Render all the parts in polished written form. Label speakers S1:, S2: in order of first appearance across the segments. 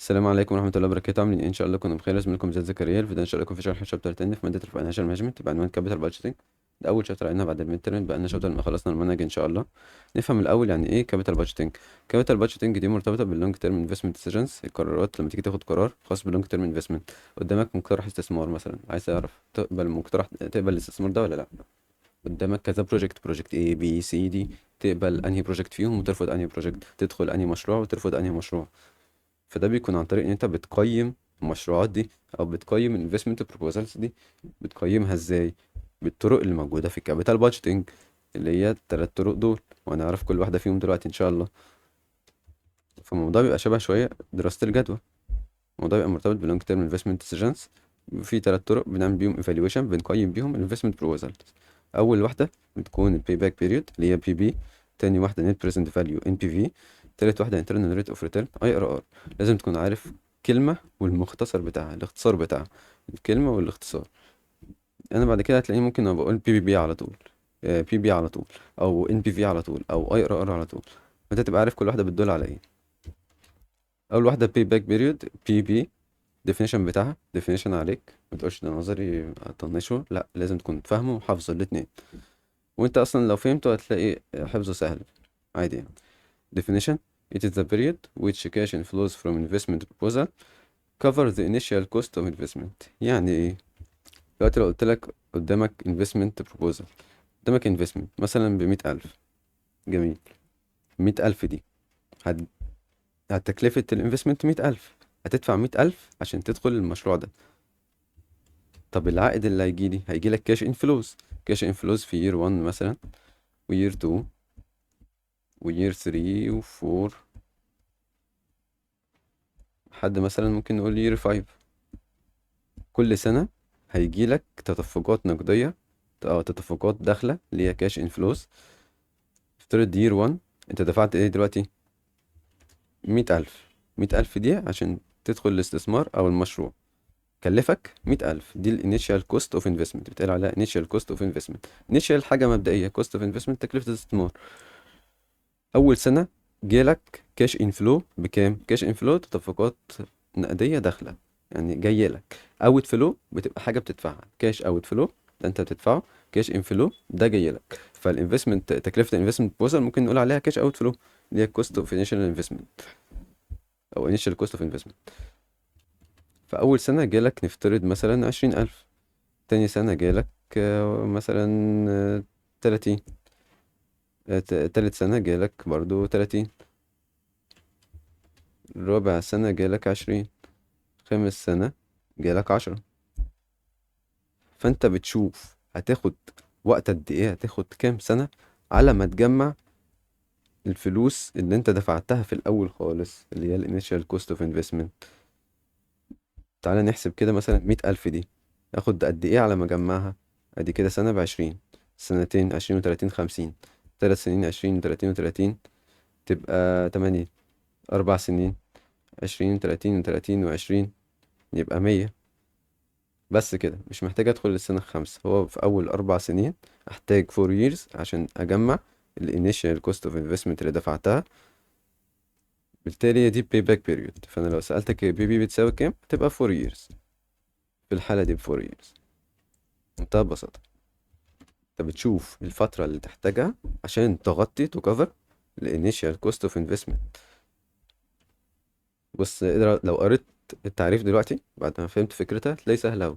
S1: السلام عليكم ورحمة الله وبركاته. عاملين إيه؟ إن شاء الله كنا بخير. اسمكم زياد زكريا. الفيديو إن شاء الله يكون في شرح شابتر 10 في مادة الفاينانشال مانجمنت بعنوان كابيتال بادجيتنج. ده أول شابتر علينا بعد الميد ترم، بقى لنا شابتر ما خلصنا المنهج إن شاء الله. نفهم الأول يعني إيه كابيتال بادجيتنج. كابيتال بادجيتنج دي مرتبطة باللونج تيرم انفستمنت ديسيجنز، القرارات لما تيجي تاخد قرار خاص باللونج تيرم انفستمنت. قدامك مقترح استثمار مثلا، عايز تعرف تقبل الاستثمار ده ولا لا. قدامك كذا بروجكت A B C D، تقبل انهي بروجكت فيهم وترفض انهي بروجكت، تدخل انهي مشروع وترفض انهي مشروع. فده بيكون عن طريق ان انت بتقيم المشروعات دي او بتقيم الانفستمنت بروبوزالز دي. بتقيمها ازاي؟ بالطرق اللي موجوده في الكابيتال بادجيتنج، اللي هي التلات طرق دول، وهنعرف كل واحده فيهم دلوقتي ان شاء الله. فالموضوع بيبقى شبه شويه دراسه الجدوى. الموضوع بيبقى مرتبط باللونج تيرم انفستمنت ديسيجنز. في تلات طرق بنعمل بيهم ايفالويشن، بنقيم بيهم الانفستمنت بروبوزالز. اول واحده بتكون الباي باك بيريود اللي هي بي بي. تاني واحده نت بريزنت فاليو ان بي في. تالت واحده انترنال ريت اوف ريتيرن اي ار ار. لازم تكون عارف كلمه والمختصر بتاعها، الاختصار بتاعها، الكلمه والاختصار. انا بعد كده هتلاقيني ممكن ابقى اقول بي بي بي على طول، بي بي على طول، او ان بي في على طول، او اي ار ار على طول. فانت تبقى عارف كل واحده بتدل على ايه. اول واحده باي باك بيريود بي بي. definition بتاعها definition عليك، ما تقولش ده نظري اطنشه، لا لازم تكون فاهمه وحافظه الاتنين. وانت اصلا لو فهمته هتلاقي حفظه سهل عادي يعني. definition: it is the period which cash inflows from investment proposal cover the initial cost of investment. يعني ايه؟ دلوقتي لو قلت لك قدامك investment proposal، قدامك investment مثلا ب100,000. جميل. 100,000 دي هت... هتكلفة الانفستمنت 100,000. هتدفع 100,000 عشان تدخل المشروع ده. طب العائد اللي هيجيلك كاش انفلوز. كاش انفلوز في يير 1 مثلا، ويير 2، ويير 3 و4، حد مثلا ممكن نقول يير 5. كل سنة هيجيلك تدفقات نقدية أو تدفقات داخلة اللي هي كاش انفلوز. افترض يير 1 انت دفعت ايه دلوقتي؟ 100,000. 100,000 دي عشان تدخل الاستثمار أو المشروع كلفك 100,000. دي الانيشال كوست اوف انفستمنت، بتقال عليها انيشال كوست اوف انفستمنت. انيشال حاجة مبدئية، كوست اوف انفستمنت تكلفة الاستثمار. اول سنه جالك كاش انفلو بكام؟ كاش انفلو تدفقات نقديه داخله، يعني جاي لك. اوت فلو بتبقى حاجه بتدفعها. كاش اوت فلو ده انت بتدفعه، كاش انفلو ده جاي لك. فالانفستمنت، تكلفه الانفستمنت بروبوزال ممكن نقول عليها كاش اوت فلو، اللي هي كوست اوف انيشال انفستمنت او انيشال كوست اوف انفستمنت. فاول سنه جالك نفترض مثلا 20,000. تاني سنه جالك مثلا 30. تالت سنه جالك برضو 30. رابع سنة جالك 20. خامس سنة جالك 10. فانت بتشوف هتاخد وقت قد ايه، هتاخد كام سنة على ما تجمع الفلوس اللي انت دفعتها في الاول خالص، اللي هي الانيشال كوست اوف انفستمنت. تعالى نحسب كده مثلا 100,000 دي ياخد قد ايه على ما اجمعها. ادي كده سنة ب20، سنتين 20 و30 50، 3 سنين 20 و30 و30 تبقى 80. 4 سنين 20 و30 و30 و20 يبقى 100. بس كده، مش محتاج ادخل للسنة الخامسة. هو في اول 4 سنين احتاج 4 years عشان اجمع ال initial cost of investment اللي دفعتها. بالتالي هي دي pay back period. فانا لو سألتك بي بي بتساوي كام تبقى 4 years. في الحالة دي ب 4 years. منتهى البساطة. انت بتشوف الفترة اللي تحتاجها عشان تغطي to cover ال initial cost of investment. بص لو قريت التعريف دلوقتي بعد ما فهمت فكرتها تلاقي سهل أوي.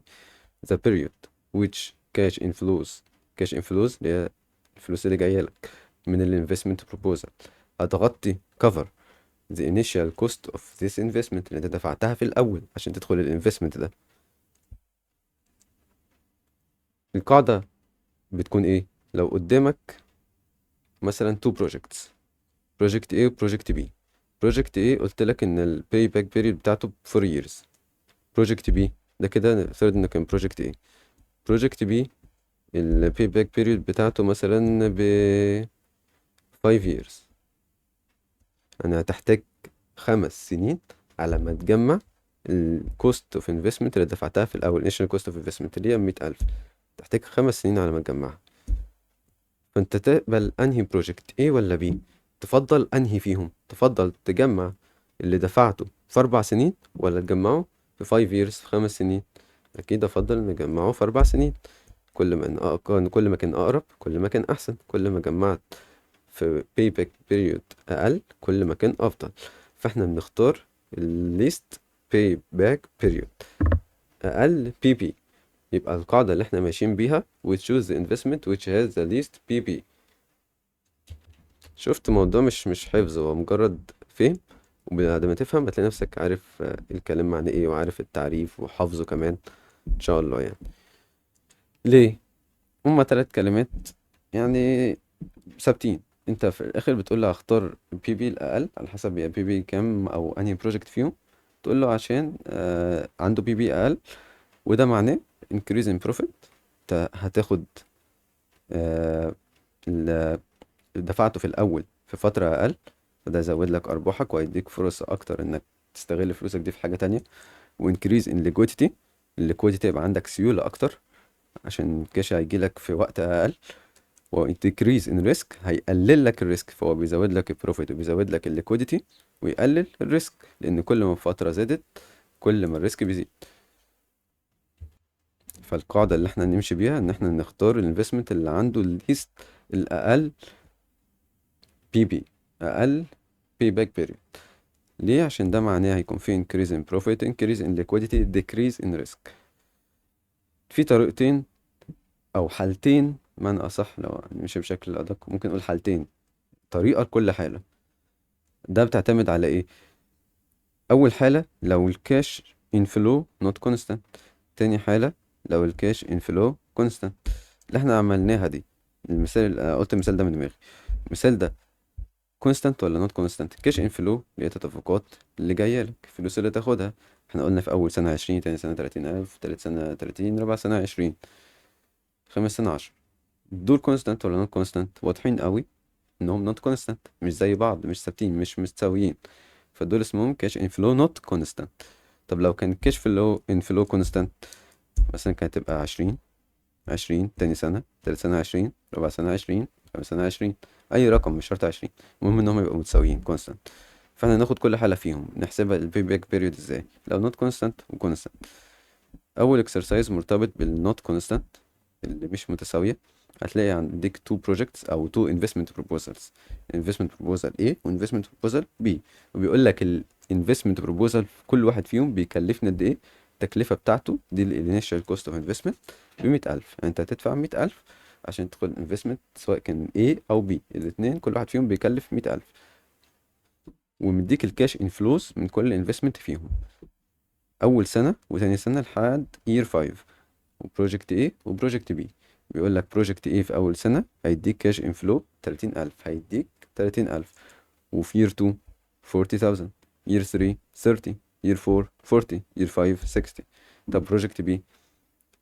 S1: the period which cash inflows. cash inflows اللي هي الفلوس اللي جاية لك من ال investment proposal هتغطي cover the initial cost of this investment اللي انت دفعتها في الأول عشان تدخل ال investment ده. القاعدة بتكون ايه؟ لو قدامك مثلا two projects، project A و project B. project A قلت لك ان ال payback period بتاعته 4 years. project B ده كده نفترض انه كان project A. project B ال payback period بتاعته مثلا ب 5 years. انا هتحتاج 5 سنين على ما تجمع الكوست اوف انفستمنت اللي دفعتها في الاول، initial cost of investment اللي هي 100,000. تحتاج 5 سنين على ما تجمعها. فانت تقبل انهي بروجكت A ولا B؟ تفضل انهي فيهم؟ تفضل تجمع اللي دفعته في 4 سنين ولا تجمعه في 5 years، في 5 سنين؟ اكيد افضل نجمعه في 4 سنين. كل ما كان اقرب كل ما كان احسن، كل ما جمعت في payback period اقل كل ما كان افضل. فاحنا بنختار ال least payback period، اقل بي بي. يبقى القاعدة اللي احنا ماشيين بيها we choose the investment which has the least PP. شفت الموضوع مش حفظ، هو مجرد فهم، وبعد ما تفهم هتلاقي نفسك عارف الكلام معناه ايه، وعارف التعريف وحافظه كمان ان شاء الله يعني. ليه؟ هما 3 كلمات يعني ثابتين. انت في الاخر بتقول له هختار البي بي الاقل على حسب يا بي بي كام او انهي بروجكت فيهم. تقول له عشان عنده بي بي اقل، وده معناه increase in profit. انت هتاخد آه اللي دفعته في الاول في فترة اقل، فده يزود لك ارباحك وهيديك فرص اكتر انك تستغل فلوسك دي في حاجة تانية. وانكريز ان liquidity، الليكويديتي يبقى عندك سيولة اكتر عشان الكاش هيجيلك في وقت اقل. وانكريز ان ريسك، هيقلل لك الريسك، فهو بيزود لك البروفيت وبيزود لك الليكويديتي ويقلل الريسك، لان كل ما الفترة زادت كل ما الريسك بيزيد. فالقاعدة اللي احنا نمشي بيها ان احنا نختار الانفستمنت اللي عنده الليست، الاقل بي بي، اقل بي باك بيريود. ليه؟ عشان ده معناه هيكون في increase in profit increase in liquidity decrease in risk. في طريقتين او حالتين بمعنى اصح، لو مش بشكل ادق ممكن نقول حالتين، طريقة لكل حالة. ده بتعتمد على ايه؟ اول حالة لو الكاش inflow not constant، تاني حالة لو الكاش inflow constant. اللي احنا عملناها دي، المثال قلت المثال ده من دماغي. المثال ده كونستانت ولا نوت كونستانت؟ كاش انفلو اللي هي التدفقات اللي جايه لك، الفلوس اللي تاخدها. احنا قلنا في اول سنه 20، تاني سنه 30,000، تالت سنه 30، رابع سنه 20، خامس سنه 10. دول كونستانت ولا نوت كونستانت؟ واضحين قوي انهم نوت كونستانت، مش زي بعض، مش ثابتين، مش متساويين. فدول اسمهم كاش انفلو نوت كونستانت. طب لو كان كاش فلو انفلو كونستانت، مثلا كانت تبقى 20، 20 تاني سنة، تالت سنة 20، رابع سنة 20، خامس سنة 20. أي رقم مش شرط 20، المهم إنهم يبقوا متساويين كونستانت. فاحنا ناخد كل حالة فيهم نحسبها البي باك بيريود ازاي لو نوت كونستانت وكونستانت. أول اكسرسايز مرتبط بالنوت كونستانت اللي مش متساوية. هتلاقي عندك تو بروجكتس أو تو انفستمنت بروبوزالز، انفستمنت بروبوزال A وانفستمنت بروبوزال B. وبيقول لك الانفستمنت بروبوزال كل واحد فيهم بيكلفنا قد ايه. التكلفة بتاعته دي الانيشال كوست اوف انفستمنت ب100,000. يعني انت هتدفع 100,000 عشان تدخل انفستمنت، سواء كان A أو B، الاتنين كل واحد فيهم بيكلف 100,000. ومديك الكاش انفلوز من كل انفستمنت فيهم اول سنه وتاني سنه لحد year 5، وبروجكت A وبروجكت B. بيقول لك بروجكت A في اول سنه هيديك كاش انفلو 30,000، هيديك 30,000. وفي year 2 40,000، year 3 30، year 4 40، year 5 60. طب بروجكت B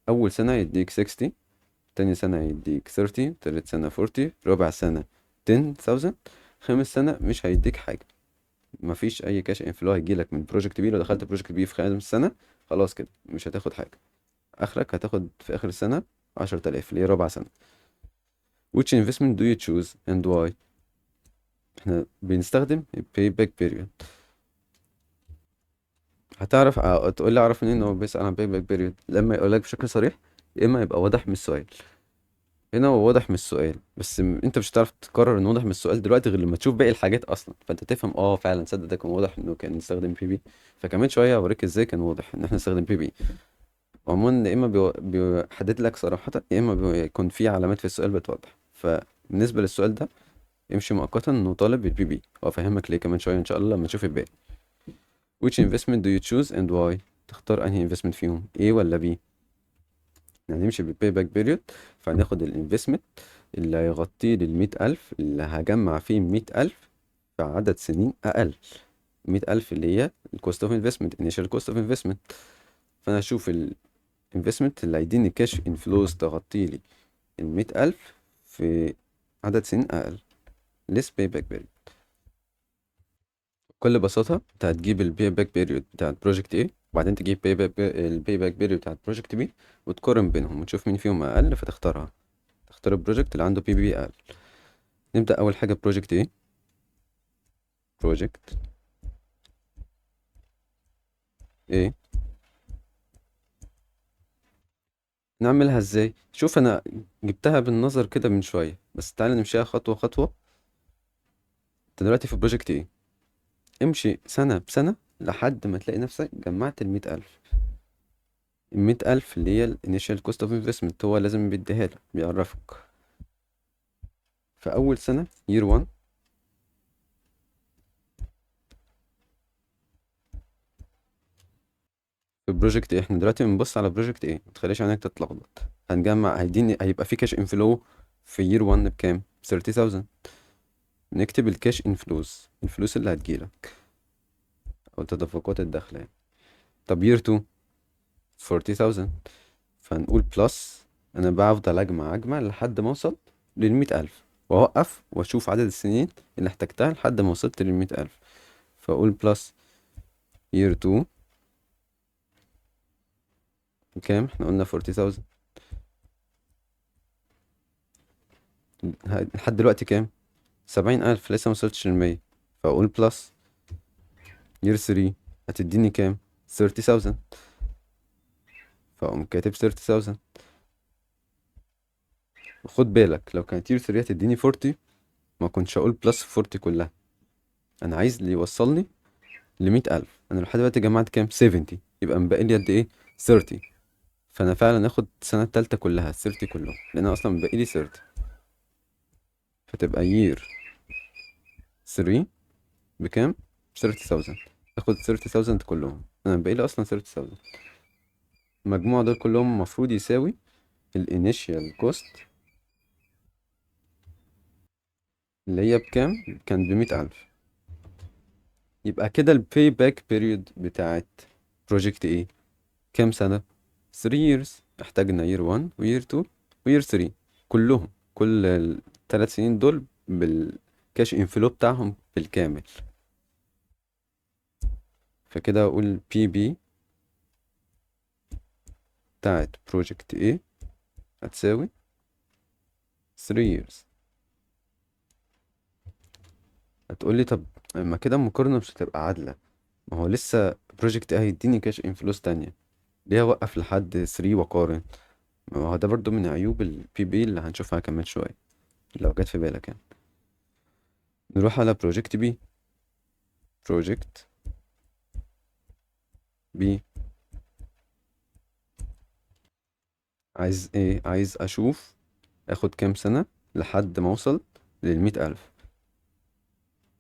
S1: اول سنه يديك 60، تاني سنه يديك 30، تالت سنه 40، رابع سنه 10,000، خامس سنه مش هيديك حاجه. مفيش اي كاش انفلو هيجيلك من بروجكت بي. لو دخلت بروجكت بي في خلال سنه خلاص كده مش هتاخد حاجه، اخرك هتاخد في اخر السنه 10,000 اللي هي ربع سنه. which investment do you choose and why؟ احنا بنستخدم payback period. هتعرف تقول لي اعرف منين ان هو بيسأل عن payback period؟ لما يقول لك بشكل صريح، يا اما يبقى واضح من السؤال. هنا هو واضح من السؤال، بس انت مش هتعرف تقرر انه واضح من السؤال دلوقتي غير لما تشوف باقي الحاجات اصلا، فانت تفهم فعلا تصدق ده كان واضح انه كان يستخدم بي بي. فكمان شويه هوريك ازاي كان واضح ان احنا نستخدم بي بي. عموما يا اما بيحدد لك صراحة، يا اما بيكون في علامات في السؤال بتوضح. فبالنسبة للسؤال ده امشي مؤقتا انه طالب البي بي، وافهمك ليه كمان شوية ان شاء الله لما نشوف الباقي. which investment do you choose and why؟ تختار انهي investment فيهم، A ولا B؟ يعني نمشي بالباي باك بيريود. فهناخد الانفستمنت اللي هيغطي لي 100,000 اللي هجمع فيه 100,000 في عدد سنين أقل. 100,000 اللي هي الكوست اوف انفستمنت، initial cost of investment. فأنا هشوف الانفستمنت اللي هيديني كاش انفلوز تغطي لي 100,000 في عدد سنين أقل، less payback period. بكل بساطة انت هتجيب الباي باك بيريود بتاعت بروجكت A، وبعدين تجيب الباي باك بيريود بتاعت بروجكت B، وتقارن بينهم وتشوف مين فيهم أقل فتختارها. تختار البروجكت اللي عنده بي بي أقل. نبدأ أول حاجة بروجكت A. بروجكت ايه نعملها ازاي؟ شوف انا جبتها بالنظر كده من شوية، بس تعالى نمشيها خطوة خطوة. انت دلوقتي في بروجكت ايه؟ امشي سنة بسنة لحد ما تلاقي نفسك جمعت ال100,000. ال100,000 اللي هي الانيشال كوست اوف انفستمنت، هو لازم بيديها لك، بيعرفك في أول سنة year 1. في بروجكت ايه؟ احنا دلوقتي بنبص على بروجكت ايه، متخليش عينك تتلخبط. هنجمع، هيبقى في كاش انفلو في year 1 بكام؟ 30,000. نكتب الكاش انفلوز، الفلوس اللي هتجيلك أو التدفقات الداخلة يعني. طب year 2 40,000، فهنقول بلس. أنا بفضل أجمع لحد ما أوصل لل100,000، وأوقف وأشوف عدد السنين اللي احتجتها لحد ما وصلت لل100,000. فأقول بلس year 2 بكام؟ احنا قلنا 40,000. لحد دلوقتي كام؟ 70,000، لسه موصلتش ل100. فأقول بلس year 3 هتديني كام؟ 30,000. فأقوم كاتب 30,000. وخد بالك لو كانت year 3 هتديني 40، ما كنتش هقول بلس 40 كلها. أنا عايز اللي يوصلني ل100,000. أنا لحد دلوقتي جمعت كام؟ 70، يبقى مبقي لي قد إيه؟ 30. فأنا فعلا آخد السنة التالتة كلها 30 كلهم، لأن أنا أصلا مبقي لي 30. فتبقى year 3 بكام؟ 30,000. آخد 30,000 كلهم، أنا مبقي لي أصلا 30,000. المجموع دول كلهم المفروض يساوي الانيشيال كوست اللي هي بكام؟ كان ب100,000. يبقى كده الباي باك بيريود بتاعت بروجكت ايه كام سنة؟ 3 years. احتاجنا year 1 و year 2 و year 3 كلهم، كل ال3 سنين دول بالكاش انفلو بتاعهم بالكامل. فكده اقول بي بي بتاعت بروجكت ايه هتساوي 3 years. هتقولي طب ما كده المقارنة مش هتبقى عادلة، ما هو لسه بروجكت ايه هيديني كاش انفلوس تانية، ليه اوقف لحد 3 واقارن؟ ما هو ده برضو من عيوب البي بي اللي هنشوفها كمان شوية لو جت في بالك يعني. نروح على بروجكت بي. بروجكت بي عايز ايه؟ عايز اشوف اخد كام سنة لحد ما اوصل لل100,000.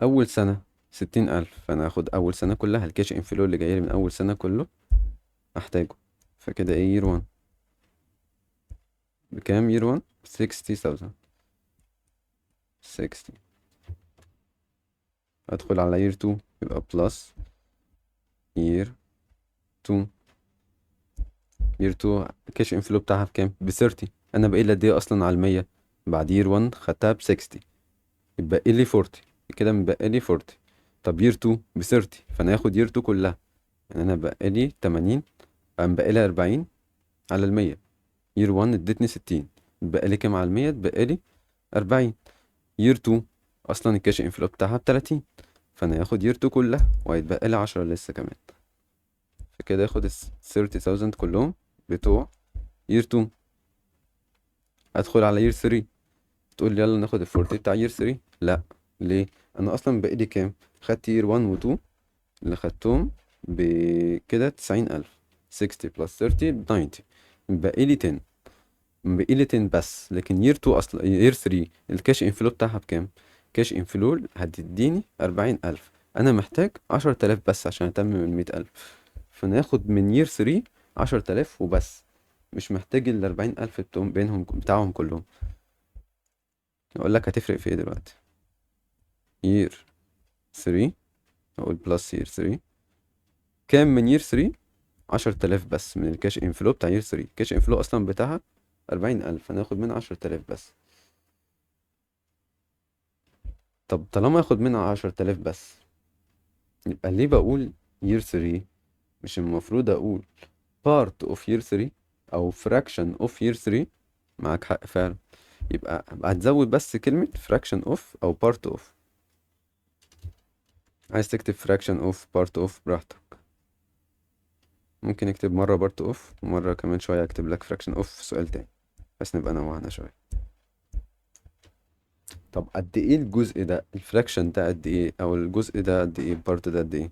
S1: اول سنة 60,000، فانا هاخد اول سنة كلها، الكاش انفلو اللي جايلي من اول سنة كله احتاجه. فكده ايه يير 1 بكام؟ يير 1 60,000. 60. ادخل على يير 2 يبقى بلس يير 2. يير 2 الكاش انفلو بتاعها بكام؟ ب30. انا باقي لي قد ايه اصلا على ال100؟ بعد يير 1 خدتها ب60، يبقى لي 40. كده مبقى لي 40. طب يير 2 ب30، فانا هاخد يير 2 كلها، يعني انا بقى لي 80. انا بقى لي 40 على ال100. يير 1 ادتني 60، بقى لي كام على ال100؟ بقى لي 40. يير 2 اصلا الكاش انفلو بتاعها ب30، فانا هاخد يير 2 كلها وهيتبقى لي 10 لسه كمان. فكده هاخد ال 30,000 كلهم بتوع يير 2. ادخل على يير 3، تقول لي يلا ناخد ال 40 بتاع يير 3. لا، ليه؟ انا اصلا بقى لي كام؟ خدت يير 1 و 2 اللي خدتهم بكده 90,000. 60 بلس 30 90، باقي لي 10. باقي لي 10 بس. لكن يير 2 اصلا، يير 3 الكاش انفلو بتاعها بكام؟ كاش انفلو هتديني 40,000، انا محتاج 10,000 بس عشان اتمم ال100,000. فناخد من يير 3 10,000 وبس، مش محتاج ال40,000 بينهم بتاعهم كلهم. اقول لك هتفرق في ايه دلوقتي. يير 3، اقول بلس يير 3 كام من يير 3؟ 10,000 بس من الكاش انفلو بتاع يير 3. الكاش انفلو اصلا بتاعها 40,000، هناخد منها 10,000 بس. طب طالما اخد منها 10,000 بس، يبقى ليه بقول year 3؟ مش المفروض اقول part of year 3 او fraction of year 3؟ معاك حق فعلا. يبقى هتزود بس كلمة fraction of او part of. عايز تكتب fraction of part of براحتك. ممكن اكتب مرة بارت اوف، ومرة كمان شوية اكتب لك فراكشن اوف في سؤال تاني، بس نبقى نوعنا شوية. طب قد ايه الجزء ده، الفراكشن ده قد ايه، او الجزء ده قد ايه، البارت ده قد ايه؟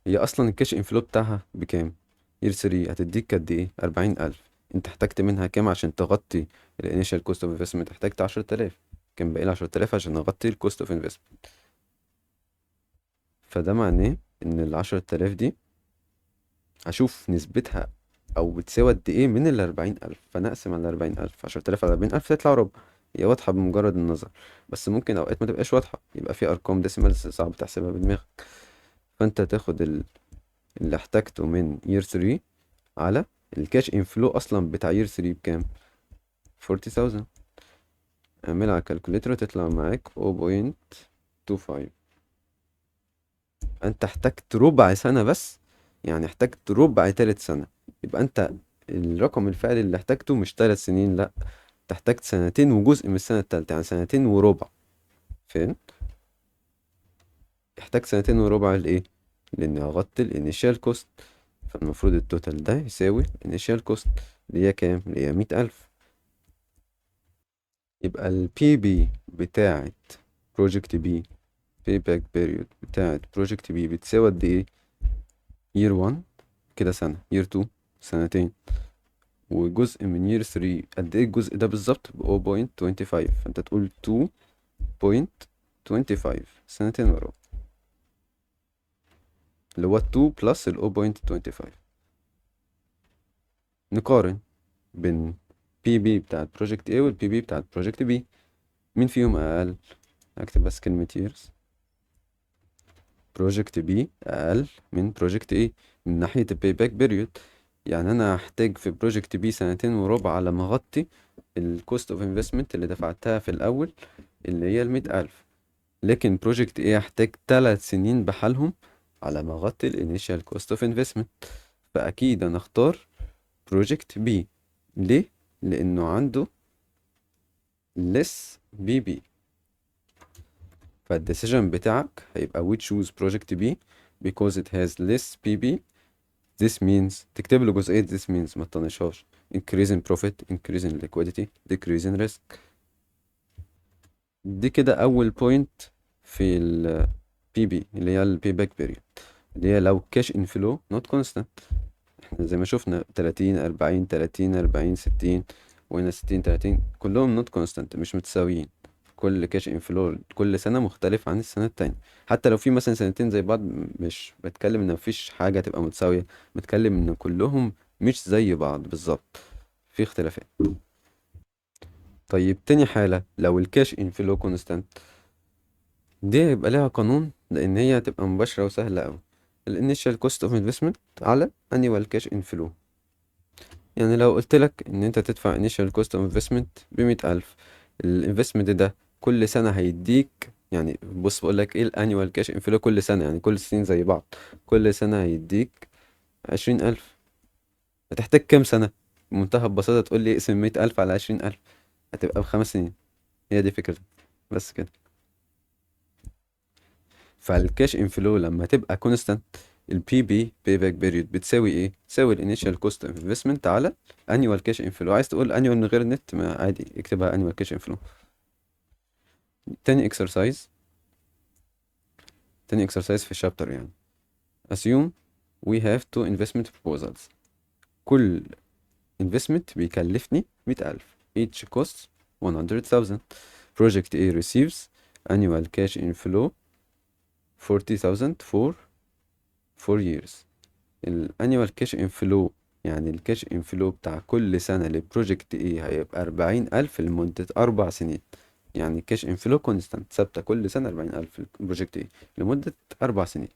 S1: هي اصلا الكاش انفلو بتاعها بكام؟ يير 3 هتديك قد ايه؟ 40,000. انت احتجت منها كام عشان تغطي الانيشال كوست اوف انفستمنت؟ احتجت 10,000. كان باقي لي 10,000 عشان نغطي الكوست اوف انفستمنت. فده معناه ان ال10,000 دي هشوف نسبتها او بتساوي قد ايه من ال40,000، فانا اقسم على 40,000. 10,000 على 40,000 تطلع ربع. هي واضحة بمجرد النظر، بس ممكن اوقات ما تبقاش واضحة، يبقى في ارقام ديسيمالز صعب تحسبها بدماغك. فانت تاخد اللي احتاجته من year 3 على الكاش انفلو اصلا بتاع year 3 بكام؟ 40,000. اعملها على الكالكوليتر تطلع معاك 0.25. انت احتجت ربع سنة بس، يعني احتجت ربع تالت سنة. يبقى انت الرقم الفعلي اللي احتاجته مش 3 سنين، لا، انت احتجت سنتين وجزء من السنة التالتة، يعني سنتين وربع. فين؟ احتاج سنتين وربع لإيه؟ لأني هغطي الانيشال كوست. فالمفروض التوتال ده يساوي الانيشال كوست، اللي هي كام؟ اللي هي 100,000. يبقى البي بي بتاعت بروجكت بي، payback period بتاعت بروجكت بي بتساوي قد ايه؟ year 1 كده سنة، year 2 سنتين، وجزء من year 3 قد ايه الجزء ده بالظبط؟ ب 0.25. فانت تقول 2.25 سنتين ورا، اللي هو 2 بلس ال 0.25. نقارن بين بي بي بتاعت بروجكت A والبي بي بتاعت بروجكت B، مين فيهم أقل؟ هكتب بس كلمة years. بروجكت B أقل من بروجكت A من ناحية الباي باك بيريود. يعني أنا هحتاج في بروجكت B سنتين وربع على ما أغطي الكوست اوف انفستمنت اللي دفعتها في الأول، اللي هي 100,000. لكن بروجكت A هحتاج 3 سنين بحالهم على ما أغطي الانيشال كوست اوف انفستمنت. فأكيد أنا أختار بروجكت B. ليه؟ لأنه عنده less BB. فالديسيجن بتاعك هيبقى we choose project B because it has less PB. This means تكتب له جزئية this means، ما تطنشهاش. increase in profit, increase in liquidity, decrease in risk. دي كده أول point في ال PB اللي هي ال payback period، اللي هي لو cash inflow not constant. احنا زي ما شفنا 30 40 30 40 60، وهنا 60 30، كلهم not constant مش متساويين. كل كاش انفلو كل سنة مختلف عن السنة التانية. حتى لو في مثلا سنتين زي بعض، مش بتكلم ان مفيش حاجة تبقى متساوية، بتكلم ان كلهم مش زي بعض بالظبط، في اختلافات. طيب تاني حالة، لو الكاش انفلو كونستانت، دي هيبقى لها قانون، لان هي هتبقى مباشرة وسهلة اوي. الانيشال كوست اوف انفستمنت على annual cash inflow. يعني لو قلت لك ان انت تدفع initial cost of investment ب100,000، الانفستمنت ده كل سنة هيديك، يعني بص بقول لك ايه الانيوال كاش انفلو كل سنة، يعني كل السنين زي بعض، كل سنة هيديك 20,000. هتحتاج كام سنة؟ بمنتهى البساطة تقول لي اقسم 100,000 على 20,000، هتبقى ب5 سنين. هي دي فكرة، بس كده. فالكاش انفلو لما تبقى كونستانت، البي بي باي باك بيريود بتساوي ايه؟ تساوي الانيشال كوست اوف انفستمنت على انيوال كاش انفلو. عايز تقول انيوال من غير النت، ما عادي اكتبها انيوال كاش انفلو. تاني اكسرسايز، تاني اكسرسايز في الشابتر يعني. assume we have two investment proposals. كل investment بيكلفني 100,000. each costs 100,000. project A receives annual cash inflow 40,000 for 4 years. الانيوال كاش انفلو، يعني الكاش انفلو بتاع كل سنة لبروجكت ايه هيبقى 40,000 لمدة 4 سنين. يعني كاش انفلو كونستانت ثابتة كل سنة 40,000 بروجكت ايه لمدة 4 سنين.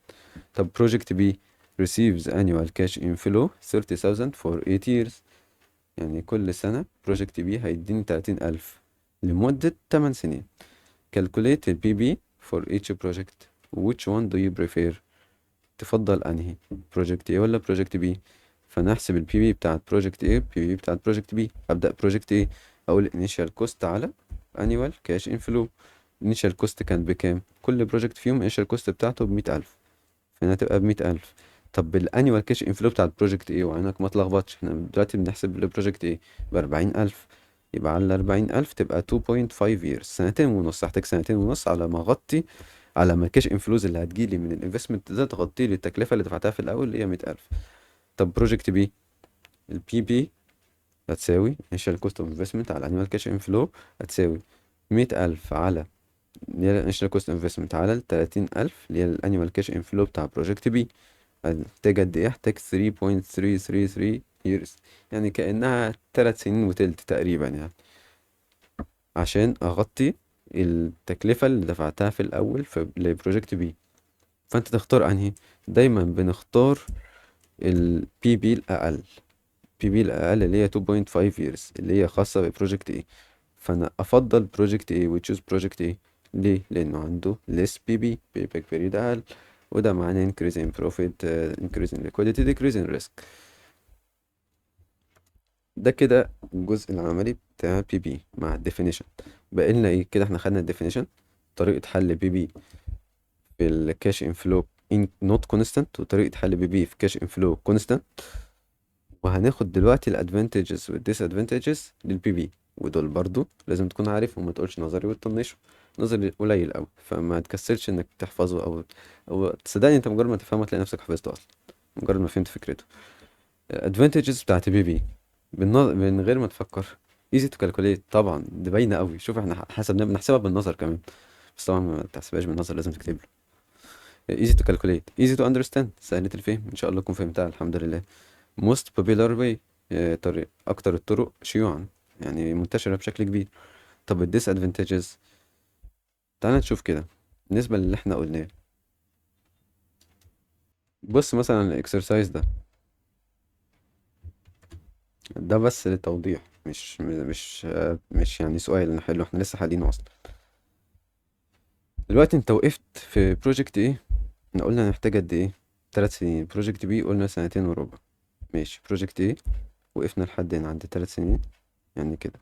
S1: طب بروجكت بي receives annual cash inflow 30,000 for 8 years. يعني كل سنة بروجكت بي هيديني 30,000 لمدة 8 سنين. calculate ال PB for each project. which one do you prefer؟ تفضل انهي، بروجكت A ولا بروجكت B؟ فانا احسب البي بي بتاعت بروجكت A، البي بي بتاعت بروجكت B. ابدا بروجكت A، اقول initial cost على annual cash inflow. initial cost كان بكام؟ كل بروجكت فيهم initial cost بتاعته ب100,000، فهنا تبقى ب100,000. طب الانيوال كاش انفلو بتاع البروجكت ايه، وعينك ما تلخبطش، احنا دلوقتي بنحسب البروجكت ايه ب40,000، يبقى على 40,000 تبقى 2.5 years، سنتين ونص، هحتاج سنتين ونص على ما اغطي، على ما الكاش انفلوز اللي هتجيلي من الانفستمنت ده تغطي لي التكلفة اللي دفعتها في الأول اللي هي 100,000. طب بروجكت بي، البي بي هتساوي initial cost of investment على annual cash inflow، هتساوي 100,000 على اللي هي initial cost investment على 30,000 اللي هي الانيوال كاش انفلو بتاع بروجكت بي. هتحتاج قد ايه؟ هحتاج 3.333 years، يعني كأنها 3 سنين وتلت تقريبا يعني، عشان أغطي التكلفة اللي دفعتها في الأول في لبروجكت بي. فأنت تختار أنهي؟ دايما بنختار ال PB الأقل، PB الأقل اللي هي 2.5 years اللي هي خاصة ببروجكت A. فأنا أفضل بروجكت A وتشوز بروجكت A. ليه؟ لأنه عنده less PB payback period أقل، وده معناه increase in profit increase in liquidity decrease in risk. ده كده الجزء العملي بتاع بي بي مع الديفينيشن. بقى لنا ايه كده؟ احنا خدنا الديفينيشن، طريقة حل بي بي في الكاش انفلو ان نوت كونستانت، وطريقة حل بي بي في كاش انفلو كونستانت. وهناخد دلوقتي الادفانتجز والديس ادفانتجز للبي بي، ودول برضو لازم تكون عارف وما تقولش نظري وتطنشه. نظري قليل قوي، فما تكسلش انك تحفظه او تصدقني انت مجرد ما تفهمه تلاقي نفسك حفظته اصلا، مجرد ما فهمت فكرته. الادفانتجز بتاعت بي بي من غير ما تفكر، ايزي تو كالكوليت، طبعا دي باينه قوي. شوف احنا حسبنا بنحسبها بالنظر كمان، بس طبعا ما تحسبهاش بالنظر، لازم تكتب له. easy to calculate easy to understand، سهلة الفهم، ان شاء الله تكون فهمتها الحمد لله. most popular way، طريق اكتر الطرق شيوعا، يعني منتشرة بشكل كبير. طب ال disadvantages، تعال نشوف كده بالنسبة للي احنا قلناه. بص مثلا الاكسرسايز ده بس للتوضيح، مش يعني سؤال نحله، احنا لسه حالينه اصلا. دلوقتي انت وقفت في بروجكت ايه، احنا قلنا هنحتاج قد ايه؟ 3 سنين. بروجكت بي قلنا سنتين وربع. ماشي، بروجكت ايه وقفنا لحد هنا عند 3 سنين يعني كده،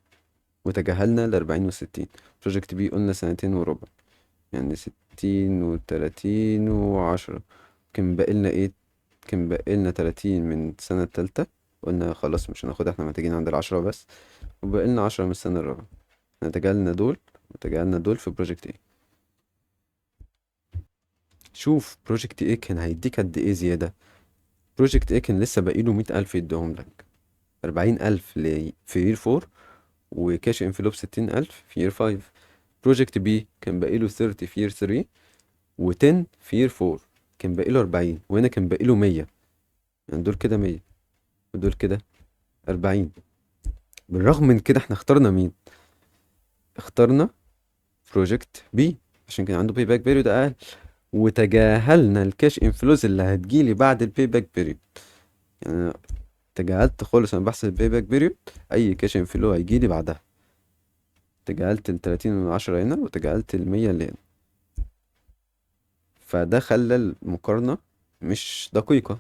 S1: وتجاهلنا ال40 و60. بروجكت بي قلنا سنتين وربع، يعني 60 و30 و10. كان باقيلنا ايه؟ كان باقيلنا 30 من السنة التالتة، قلنا خلاص مش هناخدها، احنا محتاجين عند ال10 بس. وباقيلنا 10 من السنة الرابعة، احنا تجاهلنا دول وتجاهلنا دول في بروجكت ايه. شوف بروجكت ايه كان هيديك قد ايه زيادة. بروجكت ايه كان لسه باقيله 100,000 يديهم لك، 40,000 في يير فور، وكاش انفلوب 60,000 في يير فايف. بروجكت بي كان باقيله 30 في يير ثري، و10 في يير فور، كان باقيله 40، وهنا كان باقيله 100. يعني دول كده 100 ودول كده 40. بالرغم من كده احنا اخترنا مين؟ اخترنا بروجكت بي عشان كان عنده باي باك بيريود اقل، وتجاهلنا الكاش انفلوز اللي هتجيلي بعد الباي باك بيريود. يعني تجاهلت خالص، انا بحسب الباي باك بيريود اي كاش انفلو هيجيلي بعدها. تجاهلت ال30 من 10 هنا، وتجاهلت ال100 اللي هنا. فده خلى المقارنة مش دقيقة.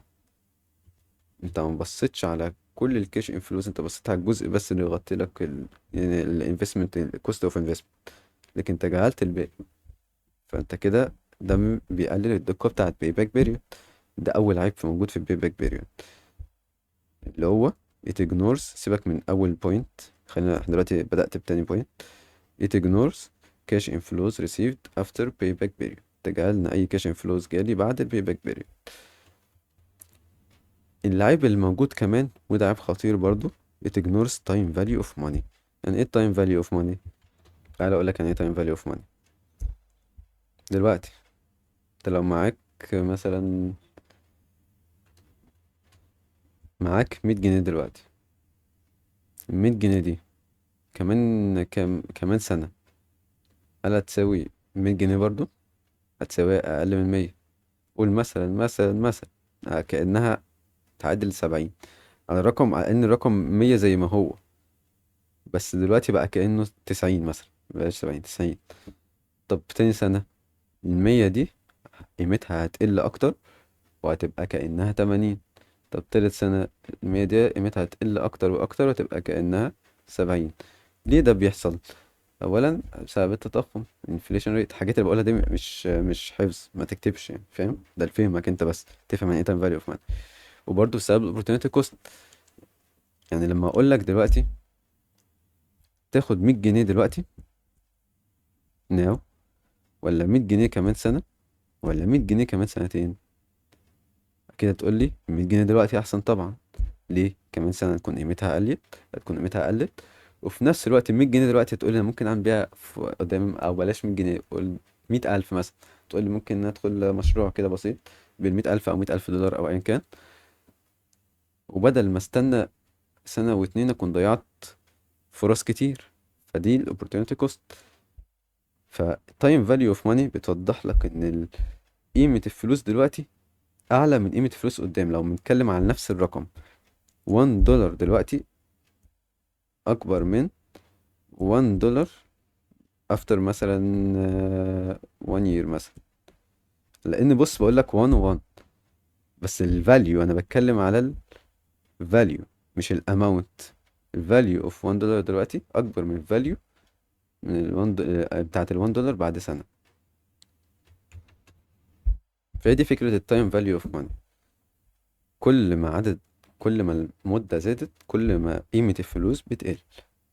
S1: انت ما بصيتش على كل الكاش انفلوز، انت بصيت على الجزء بس اللي يغطي لك يعني الانفستمنت، الكوست اوف انفستمنت، لكن تجاهلت الباقي. فانت كده ده بيقلل الدقة بتاعت باي باك بيريود. ده اول عيب في موجود في الباي باك بيريود، اللي هو it ignores. سيبك من اول بوينت، خلينا احنا دلوقتي بدأت بتاني بوينت. it ignores cash inflows received after payback period. تجاهلنا اي cash inflows جالي بعد الباي باك بيريود. العيب الموجود كمان، وده عيب خطير برضو، it ignores time value of money. يعني ايه time value of money؟ تعالى اقول لك يعني ايه time value of money. دلوقتي انت لو مثلا معاك 100 جنيه دلوقتي، ال100 جنيه دي كمان سنة، هل هتساوي 100 جنيه برضو؟ هتساوي اقل من 100. قول مثلا كأنها تعادل 70 على الرقم، على ان الرقم 100 زي ما هو، بس دلوقتي بقى كأنه 90 مثلا، مبقاش 70، 90. طب تاني سنة، ال100 دي قيمتها هتقل أكتر، وهتبقى كأنها 80. طب تالت سنة، ال100 دي قيمتها هتقل أكتر وأكتر، وتبقى كأنها 70. ليه ده بيحصل؟ اولا بسبب التضخم، انفليشن ريت. الحاجات اللي بقولها دي مش حفظ، ما تكتبش يعني، فاهم؟ ده لفهمك انت بس، تفهم يعني ايه تايم فاليو اوف ماني. وبرضه بسبب الاوبورتونيتي كوست. يعني لما اقول لك دلوقتي تاخد 100 جنيه دلوقتي ناو، ولا 100 جنيه كمان سنة، ولا 100 جنيه كمان سنتين، كده تقول لي 100 جنيه دلوقتي احسن طبعا. ليه؟ كمان سنة تكون قيمتها قلت، وفي نفس الوقت ال 100 جنيه دلوقتي تقول لي انا ممكن اعمل بيها قدام، او بلاش 100 جنيه، قول 100,000 مثلا. تقول لي ممكن ندخل مشروع كده بسيط بال100,000 أو 100,000 دولار أو أيا كان، وبدل ما استنى سنة واتنين أكون ضيعت فرص كتير. فدي ال opportunity cost. ف time value of money بتوضح لك إن قيمة الفلوس دلوقتي أعلى من قيمة الفلوس قدام. لو بنتكلم على نفس الرقم، 1 دولار دلوقتي أكبر من 1 دولار after مثلا 1 year مثلا. لأن بص بقولك 1 و 1، بس ال value أنا بتكلم على ال value مش ال amount. ال value of 1 دولار دلوقتي أكبر من ال value من بتاعت ال 1 دولار بعد سنة. فهي دي فكرة ال time value of money. كل ما عدد كل ما المدة زادت كل ما قيمة الفلوس بتقل.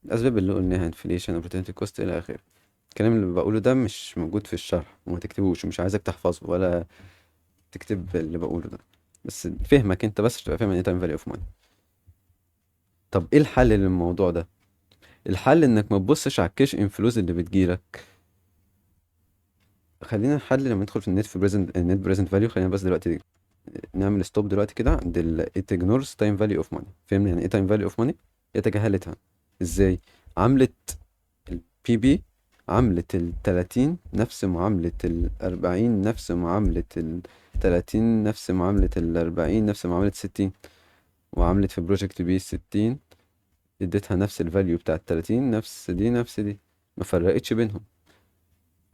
S1: الأسباب اللي قلناها inflation opportunity cost إلى آخره. الكلام اللي بقوله ده مش موجود في الشرح، وما تكتبوش، ومش عايزك تحفظه ولا تكتب اللي بقوله ده، بس فهمك انت بس تبقى فاهم يعني ايه time value of money. طب ايه الحل للموضوع ده؟ الحل انك ما تبصش على الكاش انفلوز اللي بتجيلك. خلينا نحل لما ندخل في النت بريزنت فاليو. خلينا بس دلوقتي نعمل ستوب دلوقتي كده عند it ignores time value of money. فهمنا يعني ايه time value of money؟ يتجاهلتها. ازاي؟ عملت البي بي، عملت ال30 نفس معاملة ال40، نفس معاملة ال30، نفس معاملة ال40، نفس معاملة 60. وعملت في بروجكت بي 60، اديتها نفس الفاليو بتاع ال30، نفس دي، ما فرقتش بينهم.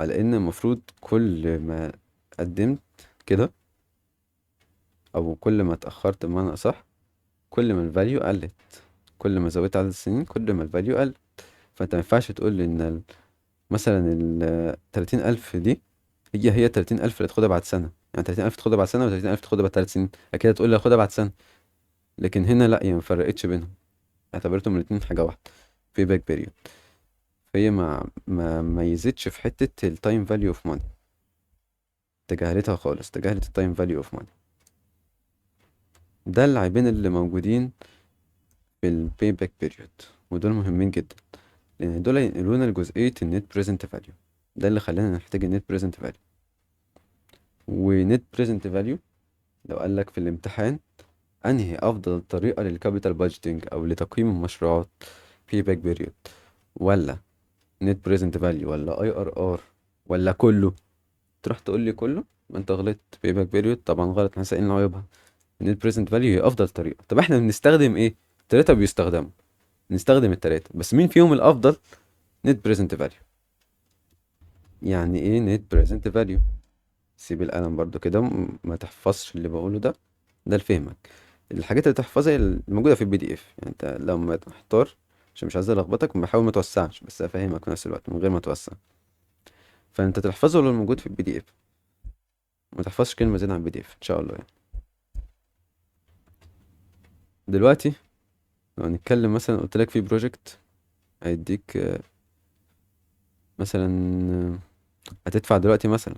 S1: على ان المفروض كل ما قدمت كده، او كل ما اتأخرت بمعنى اصح، كل ما الفاليو قلت. كل ما زودت عدد السنين كل ما الفاليو قل. فانت ما ينفعش تقول لي ان مثلا ال 30,000 دي هي 30,000 اللي تاخدها بعد سنة. يعني 30,000 تاخدها بعد سنة و30,000 تاخدها بعد 3 سنين، أكيد هتقول لي هاخدها بعد سنة. لكن هنا لأ، هي ما فرقتش بينهم، اعتبرتهم الاتنين حاجة واحدة، في باك بيريود. فهي ما ميزتش في حتة التايم فاليو اوف ماني، تجاهلتها خالص، تجاهلت التايم فاليو اوف ماني. ده العيبين اللي موجودين في الباي باك بيريود، ودول مهمين جدا، لأن دول ينقلونا لجزئية النت بريزنت فاليو. ده اللي خلانا نحتاج النت بريزنت فاليو. ونت بريزنت فاليو لو قالك في الامتحان انهي افضل طريقة للكابيتال بادجيتنج او لتقييم المشروعات، في باك بيريود ولا نت بريزنت فاليو ولا اي ار ار ولا كله، تروح تقول لي كله، ما انت غلطت. في باك بيريود طبعا غلط، احنا سائلين عيوبها. النت بريزنت فاليو هي افضل طريقة. طب احنا بنستخدم ايه؟ التلاتة بيستخدموا، نستخدم التلاتة، بس مين فيهم الافضل؟ نت بريزنت فاليو. يعني ايه نت بريزنت فاليو؟ سيب القلم برضو كده، ما تحفظش اللي بقوله ده، ده لفهمك. الحاجات اللي تحفظها هي الموجودة في البي دي اف. يعني انت لما تحتار، عشان مش عايز الخبطك، بحاول ما توسعش بس افهمك في نفس الوقت من غير ما توسع. فانت تحفظه اللي موجود في البي دي اف، ما تحفظش كلمة زيادة عن البي دي اف ان شاء الله يعني. دلوقتي لو هنتكلم مثلا، قلت لك في بروجكت هيديك مثلا هتدفع دلوقتي مثلا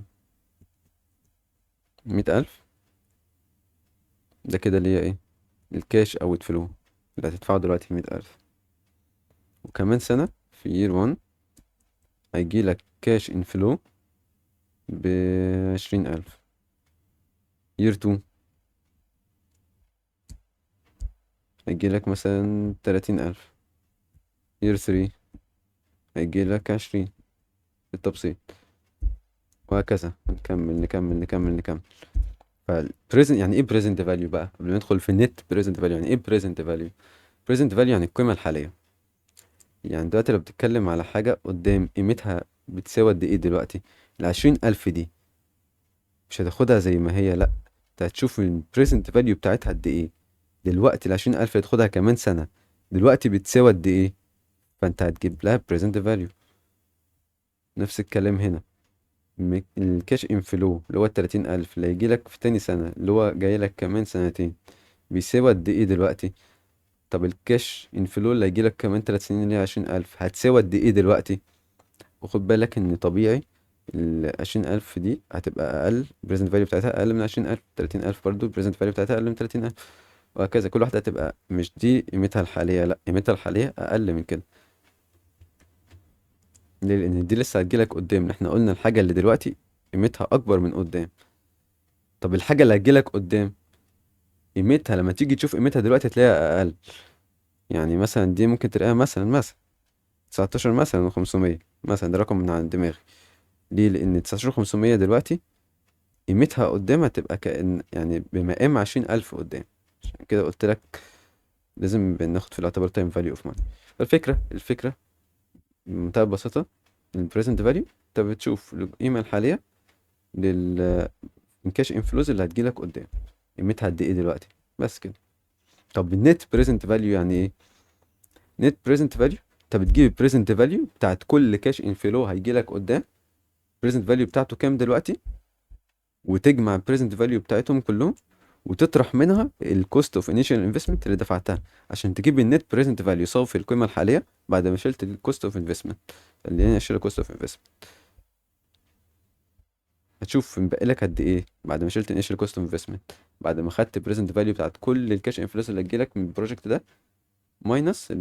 S1: 100,000. ده كده اللي هي ايه؟ الكاش او الفلو اللي هتدفعه دلوقتي 100,000. وكمان سنة في يير 1 هيجيلك كاش انفلو ب20,000. يير 2 هيجيلك مثلا 30,000. يير 3 هيجيلك 20 بالتبسيط، وهكذا نكمل نكمل نكمل نكمل. فالبريزنت يعني ايه بريزنت فاليو بقى؟ قبل ما ندخل في النت بريزنت فاليو، يعني ايه بريزنت فاليو؟ بريزنت فاليو يعني القيمة الحالية. يعني دلوقتي لو بتتكلم على حاجة قدام قيمتها بتساوي قد ايه دلوقتي، ال20,000 دي مش هتاخدها زي ما هي، لأ، انت هتشوف البريزنت فاليو بتاعتها قد ايه دلوقتي. ال20,000 هتاخدها كمان سنة، دلوقتي بتساوي قد ايه، فانت هتجيب لها بريزنت فاليو. نفس الكلام هنا. الكاش انفلو اللي هو ال30,000 اللي هيجيلك في تاني سنة اللي هو جايلك كمان سنتين بيساوي قد ايه دلوقتي؟ طب الكاش انفلو اللي هيجيلك كمان 3 سنين اللي هي 20,000 هتساوي قد ايه دلوقتي؟ وخد بالك ان طبيعي ال20,000 دي هتبقى اقل، البريزنت فاليو بتاعتها اقل من 20,000. 30,000 برضو البريزنت فاليو بتاعتها اقل من 30,000، وهكذا. كل واحدة هتبقى مش دي قيمتها الحالية، لا قيمتها الحالية اقل من كده. ليه؟ لان دي لسه هتجيلك قدام. احنا قلنا الحاجة اللي دلوقتي قيمتها اكبر من قدام. طب الحاجة اللي هتجيلك قدام قيمتها لما تيجي تشوف قيمتها دلوقتي هتلاقيها اقل. يعني مثلا دي ممكن تلاقيها مثلا 19 مثلا و500 مثلا، ده رقم من عند دماغي. ليه؟ لان 19 و500 دلوقتي قيمتها قدام هتبقى كأن يعني بمقام 20,000 قدام. عشان كده قلت لك لازم بناخد في الاعتبار تايم فاليو اوف ماني. الفكرة بمنتهى البساطة، البريزنت فاليو انت بتشوف القيمة الحالية للكاش انفلوز اللي هتجيلك قدام قيمتها قد ايه دلوقتي، بس كده. طب النت بريزنت فاليو يعني ايه؟ نت بريزنت فاليو انت بتجيب البريزنت فاليو بتاعت كل كاش انفلو هيجيلك قدام، البريزنت فاليو بتاعته كام دلوقتي، وتجمع البريزنت فاليو بتاعتهم كلهم وتطرح منها الكوست اوف انيشال انفستمنت اللي دفعتها عشان تجيب النت بريزنت فاليو صافي القيمه الحاليه بعد ما شلت الكوست اوف انفستمنت. اللي هي شيل كوست اوف انفستمنت، هتشوف مبقي لك قد ايه بعد ما شلت انيشال كوست اوف انفستمنت، بعد ما خدت البريزنت فاليو بتاعت كل الكاش انفلوس اللي هتجيلك من البروجكت ده ماينس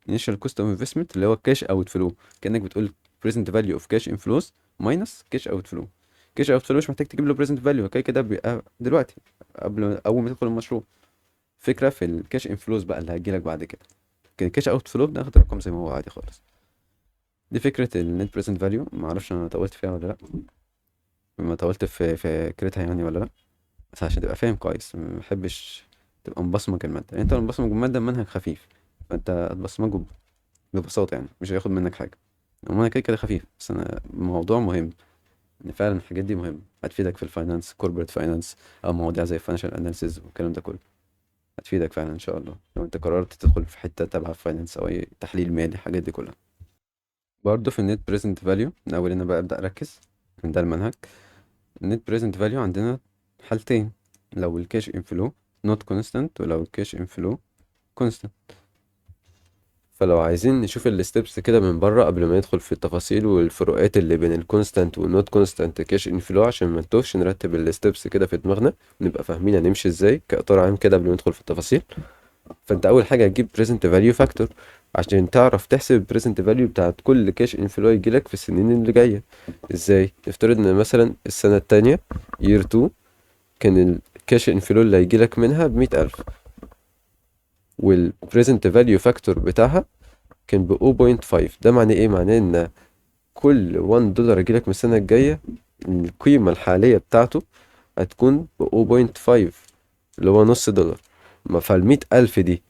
S1: الانيشال كوست اوف انفستمنت اللي هو كاش اوت فلو. كانك بتقول بريزنت فاليو اوف كاش انفلوس ماينس كاش اوت فلو. كاش اوت فلو مش محتاج تجيب له بريزنت فاليو، كده كده بيبقى دلوقتي اول ما تدخل المشروع. فكرة في الكاش انفلوز بقى اللي هتجيلك بعد كده، كان الكاش اوت فلو بناخد رقم زي ما هو عادي خالص. دي فكرة النت بريزنت فاليو. ما اعرفش انا طولت فيها ولا لا، ما طولت في فكرتها يعني ولا لا، بس عشان تبقى فاهم كويس. ما بحبش تبقى مبصمج المادة. يعني انت لو مبصمج المادة المنهج خفيف، فانت هتبصمجه ببساطة، يعني مش هياخد منك حاجة. المنهج كده كده خفيف، بس انا الموضوع مهم، ان فعلا الحاجات دي مهمة، هتفيدك في الفاينانس، كوربريت فاينانس، او مواضيع زي فاينانشال اناليسيز والكلام ده كله. هتفيدك فعلا ان شاء الله لو انت قررت تدخل في حته تبع فاينانس او اي تحليل مالي، الحاجات دي كلها. برضه في النت بريزنت فاليو من اول هنا بقى ابدا اركز من ده المنهج. النت بريزنت فاليو عندنا حالتين، لو الكاش انفلو نوت كونستانت ولو الكاش انفلو كونستانت. فلو عايزين نشوف الستبس كده من بره قبل ما ندخل في التفاصيل والفروقات اللي بين الكونستانت والنوت كونستانت كاش انفلو، عشان ما نتوهش نرتب الستبس كده في دماغنا نبقى فاهمين هنمشي ازاي كاطار عام كده قبل ما ندخل في التفاصيل. فانت اول حاجه هتجيب بريزنت فاليو فاكتور عشان تعرف تحسب البريزنت فاليو بتاعت كل كاش انفلو يجيلك في السنين اللي جايه. ازاي؟ نفترض ان مثلا السنه التانية يير 2 كان الكاش انفلو اللي هيجيلك منها ب100,000، والبريزنت فاليو فاكتور بتاعها كان ب 0.5. ده معناه ايه؟ معناه ان كل $1 يجيلك من السنه الجايه القيمه الحاليه بتاعته هتكون ب 0.5 اللي هو نص دولار. فال100,000 دي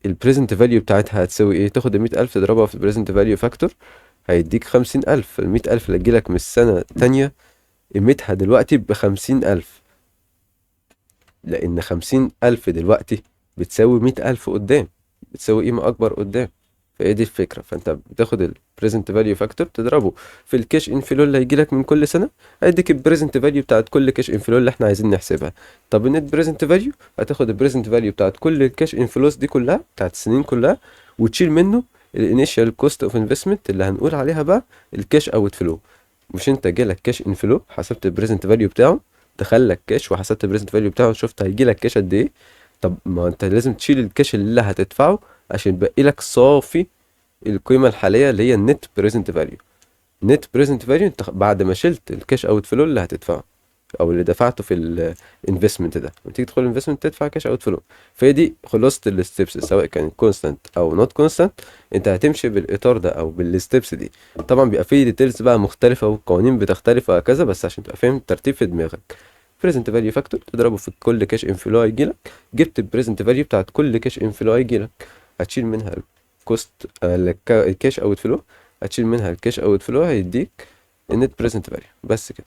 S1: البريزنت فاليو بتاعتها هتساوي ايه؟ تاخد ال100,000 تضربها في البريزنت فاليو فاكتور هيديك 50,000. ال100,000 اللي تجيلك من السنة التانية قيمتها دلوقتي ب50,000، لأن 50,000 دلوقتي بتساوي 100,000 قدام، بتساوي قيمة أكبر قدام. فهي دي الفكرة. فأنت بتاخد البريزنت فاليو فاكتور تضربه في الكاش انفلو اللي هيجيلك من كل سنة، هيديك البريزنت فاليو بتاعت كل كاش انفلو اللي احنا عايزين نحسبها. طب النت بريزنت فاليو هتاخد البريزنت فاليو بتاعت كل الكاش انفلوز دي كلها بتاعت السنين كلها، وتشيل منه الانيشال كوست اوف انفستمنت اللي هنقول عليها بقى الكاش اوت فلو. مش انت جالك كاش انفلو حسبت البريزنت فاليو بتاعه، دخلك كاش وحسبت البريزنت فاليو بتاعه شفت هيجيلك كاش قد ايه؟ طب ما انت لازم تشيل الكاش اللي هتدفعه عشان يبقى لك صافي القيمة الحالية اللي هي النت بريزنت فاليو. نت بريزنت فاليو انت بعد ما شلت الكاش اوت فلو اللي هتدفعه او اللي دفعته في الانفستمنت ده، لما تيجي تدخل الانفستمنت تدفع كاش اوت فلو. فهي دي خلاصه الستبس، سواء كان كونستانت او نوت كونستانت انت هتمشي بالاطار ده او بالستبس دي. طبعا بيبقى فيه ديتيلز بقى مختلفه والقوانين بتختلف وهكذا، بس عشان تبقى فاهم الترتيب في دماغك. بريزنت فاليو فاكتور تضربه في كل كاش انفلو هيجيلك، جبت البريزنت فاليو بتاعت كل كاش انفلو هيجيلك، هتشيل منها الكوست الكاش اوت فلو، هتشيل منها الكاش اوت فلو هيديك النت بريزنت فاليو. بس كده.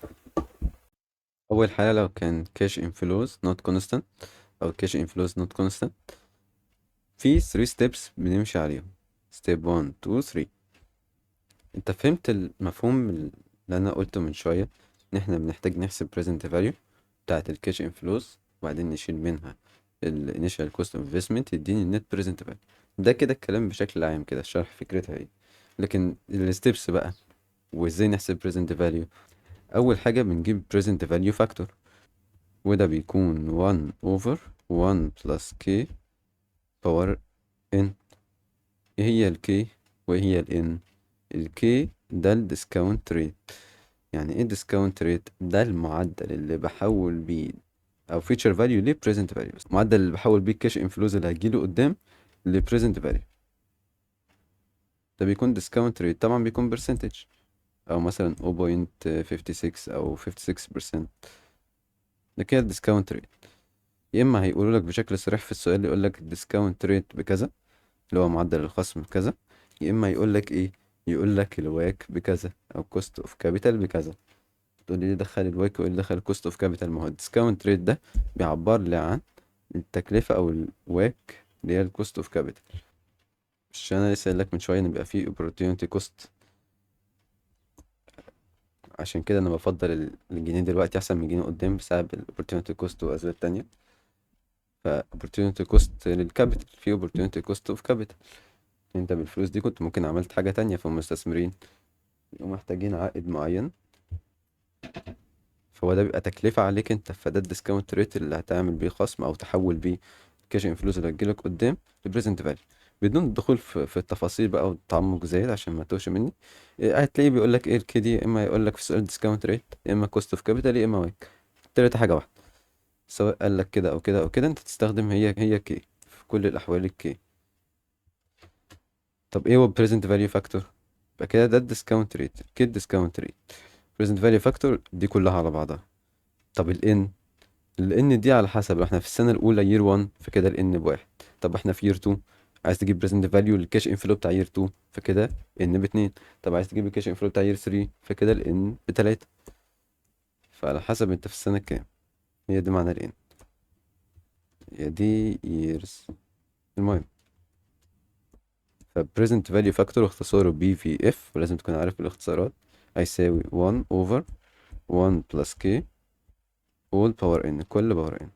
S1: اول حاله لو كان كاش انفلوز نوت كونستانت او كاش انفلوز نوت كونستانت، في 3 ستيبس بنمشي عليهم. ستيب 1 2 3. انت فهمت المفهوم اللي انا قلته من شوية، ان احنا بنحتاج نحسب present value بتاعة الكاش انفلوز، وبعدين نشيل منها ال initial cost of investment يديني النت present value. ده كده الكلام بشكل عام كده، الشرح فكرتها ايه. لكن الستبس بقى، وازاي نحسب present value. اول حاجة بنجيب present value factor، وده بيكون 1 over 1 plus k power n. ايه هي ال k وايه هي ال n؟ ال k ده ال discount rate. يعني ايه discount rate؟ ده المعدل اللي بحول بيه، او future value ليه present value، المعدل اللي بحول بيه الكاش انفلوز اللي هيجيله قدام ل present value. ده بيكون discount rate، طبعا بيكون percentage، او مثلا 0.56 او 56%. ده كده discount rate. يا اما هيقولوا لك بشكل صريح في السؤال، يقول لك discount rate بكذا، اللي هو معدل الخصم بكذا. يا اما يقول لك ايه، يقول لك الواك بكذا، او cost of capital بكذا. تقول لي ليه دخل الواك وايه اللي دخل الكوست اوف كابيتال؟ ما هو الديسكاونت ريت ده بيعبر لي عن التكلفة او الواك اللي هي الكوست اوف كابيتال. مش انا لسه قايل لك من شوية ان بيبقى فيه opportunity cost؟ عشان كده انا بفضل الجنيه دلوقتي احسن من الجنيه قدام بسبب ال opportunity cost واسباب تانية. ف opportunity cost للكابيتال، في opportunity cost of capital. انت بالفلوس دي كنت ممكن عملت حاجة تانية، فالمستثمرين يبقوا محتاجين عائد معين، فهو ده بيبقى تكلفة عليك انت، فده الديسكاونت ريت اللي هتعمل بيه خصم او تحول بيه كاش انفلوس اللي هتجيلك قدام لبريزنت فاليو. بدون الدخول في التفاصيل بقى والتعمق زايد عشان ما توش مني. هتلاقيه بيقول لك ايه الكي دي، يا اما يقول لك في السؤال ديسكاونت ريت، يا اما كوست اوف كابيتال، يا اما واك. تلاتة حاجة واحدة. سواء قال لك كده او كده او كده، انت تستخدم هي كي في كل الاحوال الكي. طب ايه هو بريزنت فاليو فاكتور؟ يبقى كده ده الديسكاونت ريت، كي الديسكاونت ريت. بريزنت فاليو فاكتور دي كلها على بعضها. طب الان، لان دي على حسب، لو احنا في السنه الاولى يير 1 فكده الان بواحد. طب احنا في يير 2، عايز تجيب بريزنت فاليو للكاش انفلو بتاع يير 2 فكده ان باتنين. طب عايز تجيب الكاش انفلو بتاع يير 3 فكده الان بتلاتة. فعلى حسب انت في السنه كام. هي دي معنى الان، هي دي years. المهم، فبريزنت فاليو فاكتور اختصاره بي في اف، ولازم تكون عارف الاختصارات. هيساوي 1 over 1 plus k all power n، كل باور n.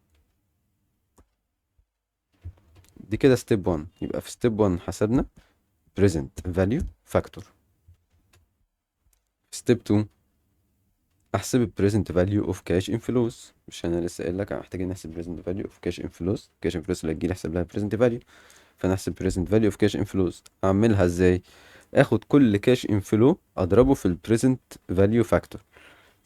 S1: دي كده ستيب 1. يبقى في ستيب 1 حسبنا present value factor. ستيب 2 احسب ال present value of cash inflows. مش انا لسه قايل لك محتاجين نحسب present value of cash inflows، cash inflows اللي هتجيلي احسب لها present value. فنحسب present value of cash inflows. اعملها ازاي؟ اخد كل cash inflow اضربه في ال present value factor.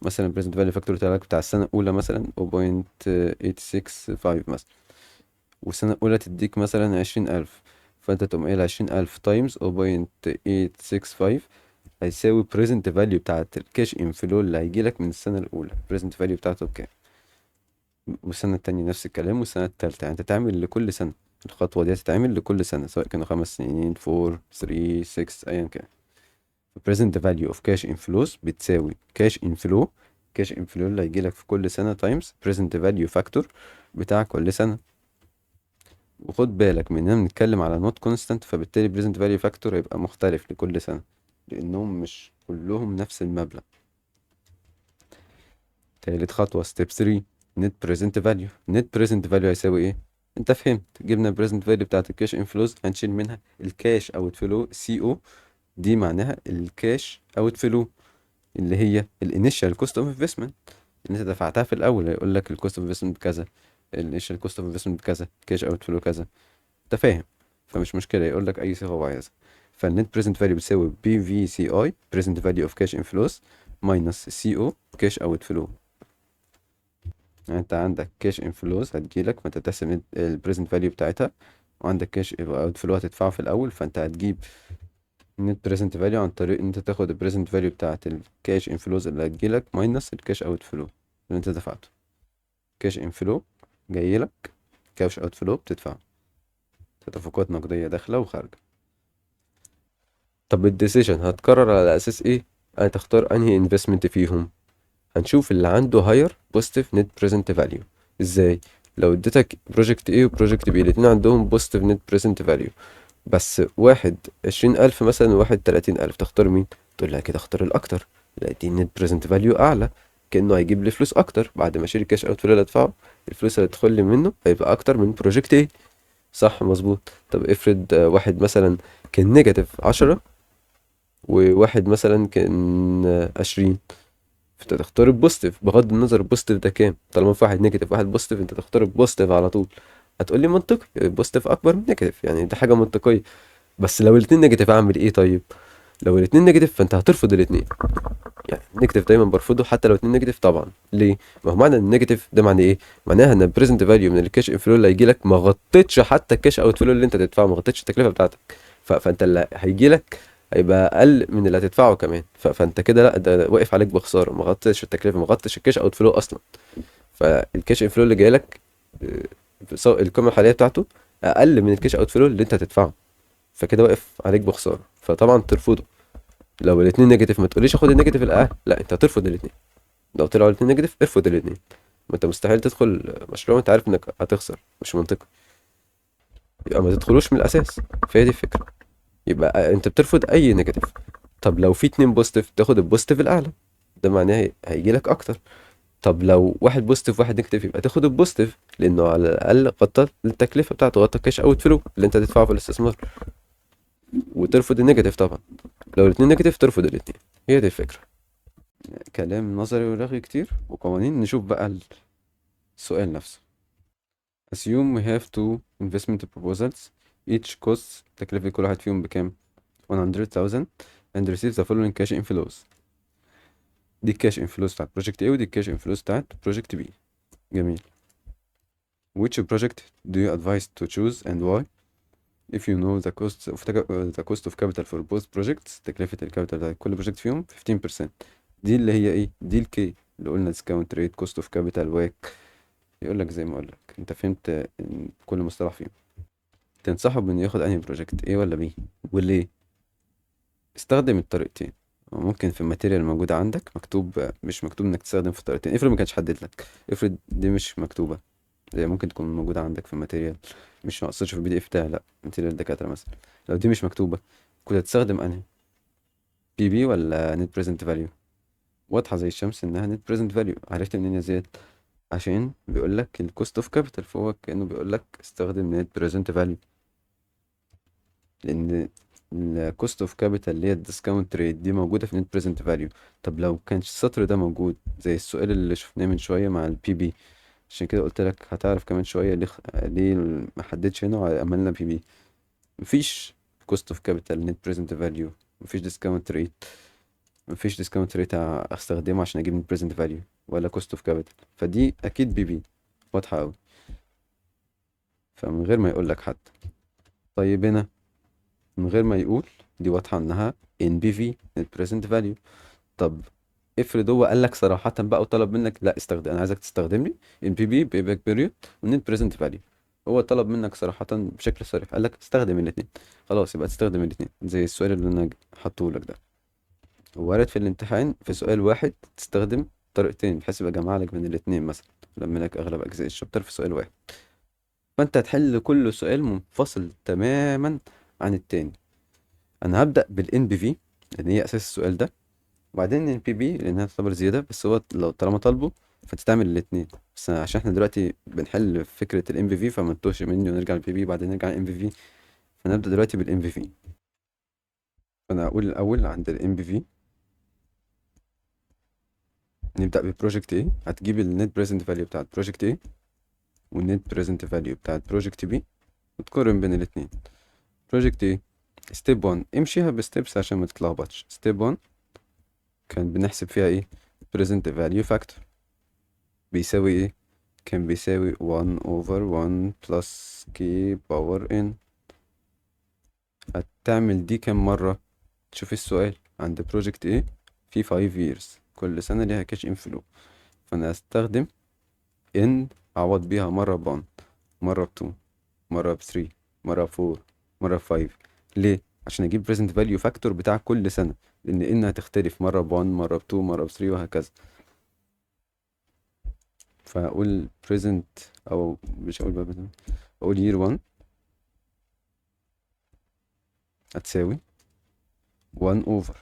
S1: مثلا ال present value factor بتاع السنة الأولى مثلا 0.865 مثلا، والسنة الأولى تديك مثلا 20,000. فأنت تقوم قايل 20,000 تايمز 0.865 هيساوي present value بتاعت الكاش انفلو اللي هيجيلك من السنة الأولى، present value بتاعته بكام. والسنة التانية نفس الكلام، والسنة التالتة. يعني انت تعمل لكل سنة، الخطوة دي هتتعمل لكل سنة سواء كانوا 5 سنين 4 3 6 أيا كان. present value of cash inflows بتساوي cash inflow، cash inflow اللي هيجيلك في كل سنة times present value factor بتاع كل سنة. وخد بالك من اننا بنتكلم على not constant، فبالتالي present value factor هيبقى مختلف لكل سنة، لأنهم مش كلهم نفس المبلغ. تالت خطوة ستيب 3 نت بريزنت فاليو. نت بريزنت فاليو هيساوي ايه؟ انت فهمت، جبنا البريزنت فاليو بتاعت الكاش انفلوز، هنشيل منها الكاش اوت فلو سي او. دي معناها الكاش اوت فلو اللي هي الانيشال كوست اوف انفستمنت اللي انت دفعتها في الاول. هيقول لك الكوست اوف انفستمنت كذا، الانيشال كوست اوف انفستمنت كذا، كاش اوت فلو كذا. انت فاهم، فمش مشكلة يقول لك اي صيغة هو عايزها. فالنت بريزنت فاليو بتساوي بي في سي اي بريزنت فاليو اوف كاش انفلوز ماينس سي او كاش اوت فلو. يعني انت عندك كاش انفلوز هتجيلك، فانت تحسب البريزنت فاليو بتاعتها، وعندك كاش اوت فلو هتدفعه في الاول، فانت هتجيب النت بريزنت فاليو عن طريق ان انت تاخد البريزنت فاليو بتاعت الكاش انفلوز اللي هتجيلك ماينس الكاش اوت فلو اللي انت دفعته. كاش انفلو جايلك، كاش اوت فلو بتدفعه. تدفقات نقدية داخلة وخارجة. طب الديسيجن هتقرر على اساس ايه؟ هتختار انهي انفستمنت فيهم؟ هنشوف اللي عنده هاير بوزيتيف نت بريزنت فاليو. ازاي؟ لو اديتك بروجكت A وبروجكت B الاتنين عندهم بوزيتيف نت بريزنت فاليو، بس واحد 20,000 مثلا وواحد 30,000، تختار مين؟ تقول لها كده اختار الاكتر، لا دي النت بريزنت فاليو اعلى، كانه هيجيب لي فلوس اكتر بعد ما اشيل الكاش اوت فلو اللي ادفعه، الفلوس اللي تدخل لي منه هيبقى اكتر من بروجكت ايه. صح مظبوط. طب افرض واحد مثلا كان نيجاتيف 10 وواحد مثلا كان 20، فانت تختار البوزيتيف بغض النظر البوزيتيف ده كام. طالما في واحد نيجاتيف واحد بوزيتيف انت تختار البوزيتيف على طول. هتقول لي منطقي، البوزيتيف اكبر من نيجاتيف، يعني دي حاجه منطقيه. بس لو الاتنين نيجاتيف اعمل ايه طيب؟ لو الاتنين نيجاتيف فانت هترفض الاتنين. يعني النيجاتيف دايما برفضه حتى لو اتنين نيجاتيف طبعا. ليه؟ ما هو معنى النيجاتيف ده معناه ايه؟ معناها ان البريزنت فاليو من الكاش انفلو اللي هيجي لك ما غطتش حتى الكاش اوت فلو اللي انت تدفعه، ما غطتش التكلفه بتاعتك. فانت اللي هيجي لك هيبقى اقل من اللي هتدفعه كمان. فانت كده لا، ده واقف عليك بخساره، ما غطتش التكلفه، ما غطتش الكاش اوت فلو اصلا. فالكاش انفلو اللي جاي لك القيمه الحاليه بتاعته اقل من الكاش اوت فلو اللي انت هتدفعه، فكده واقف عليك بخساره، فطبعا ترفضه. لو الاتنين نيجاتيف ما تقوليش اخد النيجاتيف الاقل، لا انت هترفض الاتنين. لو طلعوا الاتنين نيجاتيف ارفض الاتنين. ما انت مستحيل تدخل مشروع انت عارف انك هتخسر، مش منطقي. يبقى ما تدخلوش من الاساس. فهي دي الفكره. يبقى انت بترفض اي نيجاتيف. طب لو في اتنين بوزيتيف تاخد البوزيتيف الاعلى، ده معناه هيجي لك اكتر. طب لو واحد بوزيتيف واحد نيجاتيف يبقى تاخد البوزيتيف، لانه على الاقل غطى التكلفه بتاعته، غطى كاش اوت فلو اللي انت هتدفعه في الاستثمار. وترفض النيجاتيف طبعا. لو الاتنين نيجاتيف ترفض الاتنين. هي دي الفكره. كلام نظري ورغي كتير وقوانين. نشوف بقى السؤال نفسه. assume we have two investment proposals each costs تكلفة كل واحد فيهم بكام 100,000 and receive the following cash inflows. دي الكاش inflows بتاعت project A ودي الكاش inflows بتاعت project B. جميل. which project do you advise to choose and why if you know the cost of capital for both projects. تكلفة الكابيتال بتاعت كل بروجكت فيهم 15%. دي اللي هي ايه؟ دي الكي اللي قلنا discount rate cost of capital WACC. يقول لك زي ما اقول لك انت فهمت كل مصطلح فيهم. تنصحه بانه ياخد انهي بروجكت A ولا B وليه؟ استخدم الطريقتين. ممكن في الماتيريال الموجودة عندك مكتوب، مش مكتوب انك تستخدم في الطريقتين. افرض ما كانش حدد لك، افرض دي مش مكتوبة، زي ممكن تكون موجودة عندك في الماتيريال، مش مقصدش في البي دي اف بتاعي، لا ماتيريال الدكاترة مثلا. لو دي مش مكتوبة كنت هتستخدم انهي؟ بي ولا نت بريزنت فاليو؟ واضحة زي الشمس انها نت بريزنت فاليو. عرفت منين يا زياد؟ عشان بيقول لك الكوست اوف كابيتال، فهو كأنه بيقول لك استخدم نت بريزنت فاليو. لان الكوست اوف كابيتال اللي هي الديسكاونت ريت دي موجوده في نت بريزنت فاليو. طب لو كانش السطر ده موجود زي السؤال اللي شفناه من شويه مع البي بي، عشان كده قلت لك هتعرف كمان شويه ليه ما حددش هنا وعملنا بي بي. مفيش كوست اوف كابيتال نت بريزنت فاليو، مفيش ديسكاونت ريت، مفيش ديسكاونت ريت استخدمه عشان اجيب نت بريزنت فاليو ولا كوست اوف كابيتال، فدي اكيد بي بي. واضحه قوي. فمن غير ما يقول لك حتى. طيب هنا من غير ما يقول، دي واضحة انها NPV Net Present Value. طب افرض هو قال لك صراحة بقى وطلب منك لا استخدم، انا عايزك تستخدم لي NPV Payback Period و Net Present Value. هو طلب منك صراحة بشكل صريح قال لك استخدم الاتنين، خلاص يبقى تستخدم الاتنين زي السؤال اللي انا حاطه لك ده. وارد في الامتحان في سؤال واحد تستخدم طريقتين بحيث يبقى جمع لك بين الاتنين مثلا، لما لك اغلب اجزاء الشابتر في سؤال واحد. فانت هتحل كل سؤال منفصل تماما عن التاني. انا هبدأ بالان بي في لان هي اساس السؤال ده، وبعدين البي بي لانها تعتبر زيادة، بس هو لو طالما طالبه فتستعمل الاتنين. بس عشان احنا دلوقتي بنحل فكرة الام في في فما نتوهش مني ونرجع للبي بي بعدين نرجع للام في في. فنبدأ دلوقتي بالام في في. فانا هقول الاول عند الام في في نبدأ ببروجكت ايه. هتجيب النت بريزنت فاليو بتاعت بروجكت ايه والنت بريزنت فاليو بتاعت بروجكت بي وتقارن بين الاتنين. بروجكت ايه ستيب 1 امشيها بستيبس عشان ما تتلخبطش. ستيب 1 كان بنحسب فيها ايه؟ present value factor بيساوي ايه؟ كان بيساوي 1 over 1 plus k power n. هتعمل دي كام مرة؟ تشوف السؤال عند project ايه في 5 years كل سنة ليها كاش inflow، فانا هستخدم n اعوض بيها مرة ب 1 مرة ب 2 مرة ب 3 مرة ب 4 مرة ب 5. ليه؟ عشان اجيب present value factor بتاع كل سنة، لان n هتختلف مرة ب 1 مرة ب 2 مرة ب 3 وهكذا. فاقول present او مش هقول بقى present، اقول year 1 هتساوي 1 over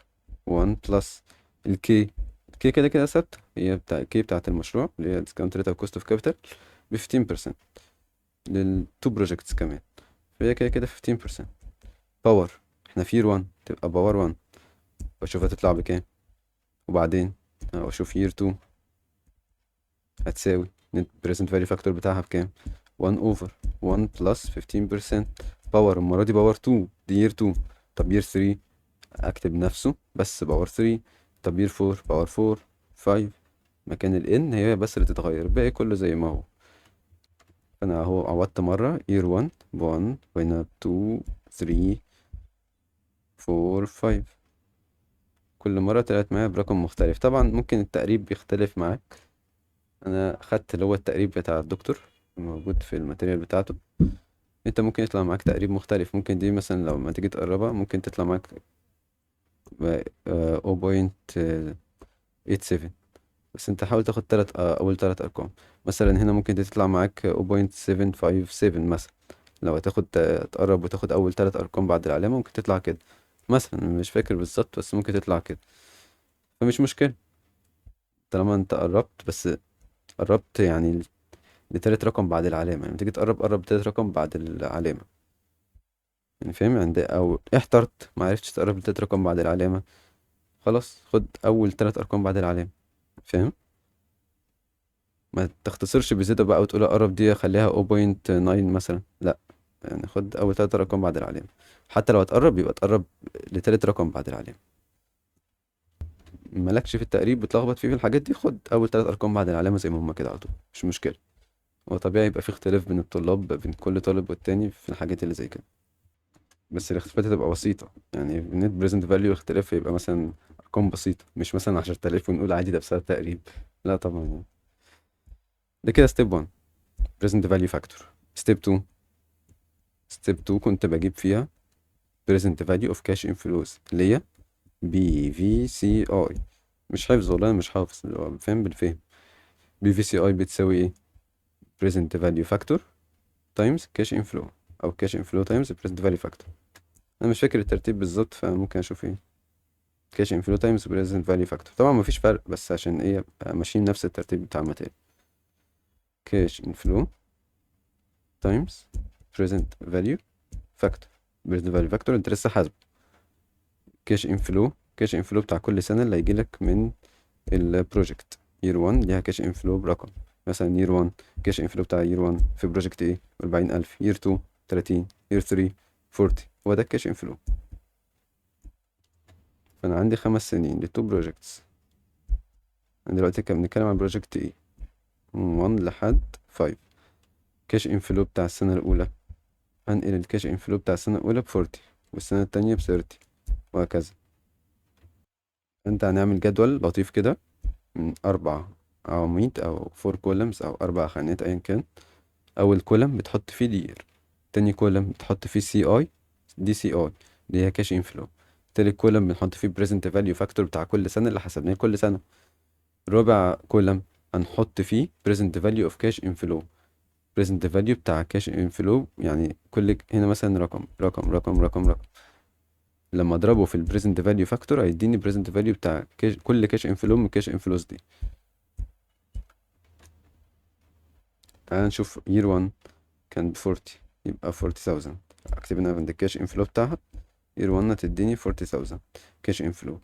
S1: 1 بلس الكي. الكي كده كده ثابتة، هي بتاع الكي بتاعت المشروع اللي هي discount rate أو cost of capital ب 15% للتو بروجيكتس كمان، فهي كده كده 15%. باور، احنا في year 1 تبقى باور 1، واشوف هتطلع بكام، وبعدين اشوف year 2 هتساوي net present value factor بتاعها بكام، 1 over 1 plus 15%. باور المرة دي باور 2، دي year 2. طب year 3 اكتب نفسه بس باور 3. طب year 4 باور 4. 5 مكان ال n هي بس اللي تتغير، الباقي كله زي ما هو. فانا اهو عوضت مرة year 1 ب 1، وهنا ب 2 3 4 5، كل مرة طلعت معايا برقم مختلف. طبعا ممكن التقريب بيختلف معاك، انا خدت اللي هو التقريب بتاع الدكتور موجود في الماتيريال بتاعته. انت ممكن يطلع معاك تقريب مختلف، ممكن دي مثلا لو ما تيجي تقربها ممكن تطلع معاك 0.87. بس انت حاول تاخد اول تلات ارقام. مثلا هنا ممكن دي تطلع معاك 0.757 مثلا. لو هتاخد تقرب وتاخد اول تلات ارقام بعد العلامة ممكن تطلع كده مثلا، مش فاكر بالظبط بس ممكن تطلع كده، فمش مشكلة طالما انت قربت. بس قربت يعني لتالت رقم بعد العلامة، يعني تيجي تقرب قرب تالت رقم بعد العلامة، يعني فاهم يعني ده. أو احترت معرفتش تقرب لتالت رقم بعد العلامة، خلاص خد أول تلات أرقام بعد العلامة، فاهم. ما تختصرش بزيادة بقى وتقول أقرب دي خليها 0.9 مثلا، لأ، يعني خد أول تلات أرقام بعد العلامة. حتى لو هتقرب يبقى تقرب لتالت رقم بعد العلامة. مالكش في التقريب بتلخبط فيه في الحاجات دي، خد أول تلات أرقام بعد العلامة زي ما هما كده على طول، مش مشكلة. هو طبيعي يبقى في اختلاف بين الطلاب، بين كل طالب والتاني في الحاجات اللي زي كده، بس الاختلافات هتبقى بسيطة. يعني النت بريزنت فاليو اختلاف يبقى مثلا أرقام بسيطة، مش مثلا 10,000 ونقول عادي ده بسبب تقريب، لا طبعا يعني. ده كده ستيب 1 بريزنت فاليو فاكتور. ستيب 2، ستيب 2 كنت بجيب فيها بريزنت فاليو اوف كاش انفلوز اللي هي بي في سي اي. مش حفظ والله، أنا مش حافظ، اللي هو فاهم بالفهم. بي في سي اي بتساوي ايه؟ بريزنت فاليو فاكتور تايمز كاش انفلو، او كاش انفلو تايمز بريزنت فاليو فاكتور. انا مش فاكر الترتيب بالظبط فممكن اشوف ايه. كاش انفلو تايمز بريزنت فاليو فاكتور، طبعا مفيش فرق بس عشان ايه ماشيين نفس الترتيب بتاع الماتيريال. كاش انفلو تايمز بريزنت فاليو فاكتور. بريزنت فاليو فاكتور انت لسه حاسبه. كاش انفلو، كاش انفلو بتاع كل سنه اللي هيجيلك من البروجكت. يير 1 ليها كاش انفلو برقم، مثلا يير 1 كاش انفلو بتاع يير 1 في بروجكت ايه 40,000، يير 2 30، يير 3 40، هو ده الكاش انفلو. فانا عندي 5 سنين للتو بروجكتس. انا دلوقتي كان بنتكلم عن بروجكت ايه 1 لحد 5. كاش انفلو بتاع السنة الأولى، هنقل الكاش انفلو بتاع السنة الأولى ب40 والسنة التانية ب30، وهكذا. انت هنعمل جدول لطيف كده من 4 عواميد أو 4 كولمز أو 4 خانات أيا كان. أول كولم بتحط فيه دير، تاني كولم بتحط فيه سي اي، دي سي اي اللي هي كاش انفلو. تالت كولم بنحط فيه بريزنت فاليو فاكتور بتاع كل سنة اللي حسبناه كل سنة. رابع كولم هنحط فيه بريزنت فاليو اوف كاش انفلو، بريزنت فاليو بتاع كاش انفلو، يعني كل هنا مثلا رقم رقم رقم رقم رقم، لما اضربه في البريزنت فاليو فاكتور هيديني بريزنت فاليو بتاع كل كاش انفلو من كاش انفلوز دي. تعال نشوف year 1 كان ب 40، يبقى 40,000. اكتب هنا عند الكاش انفلو بتاعها year 1 هتديني 40,000 كاش انفلو.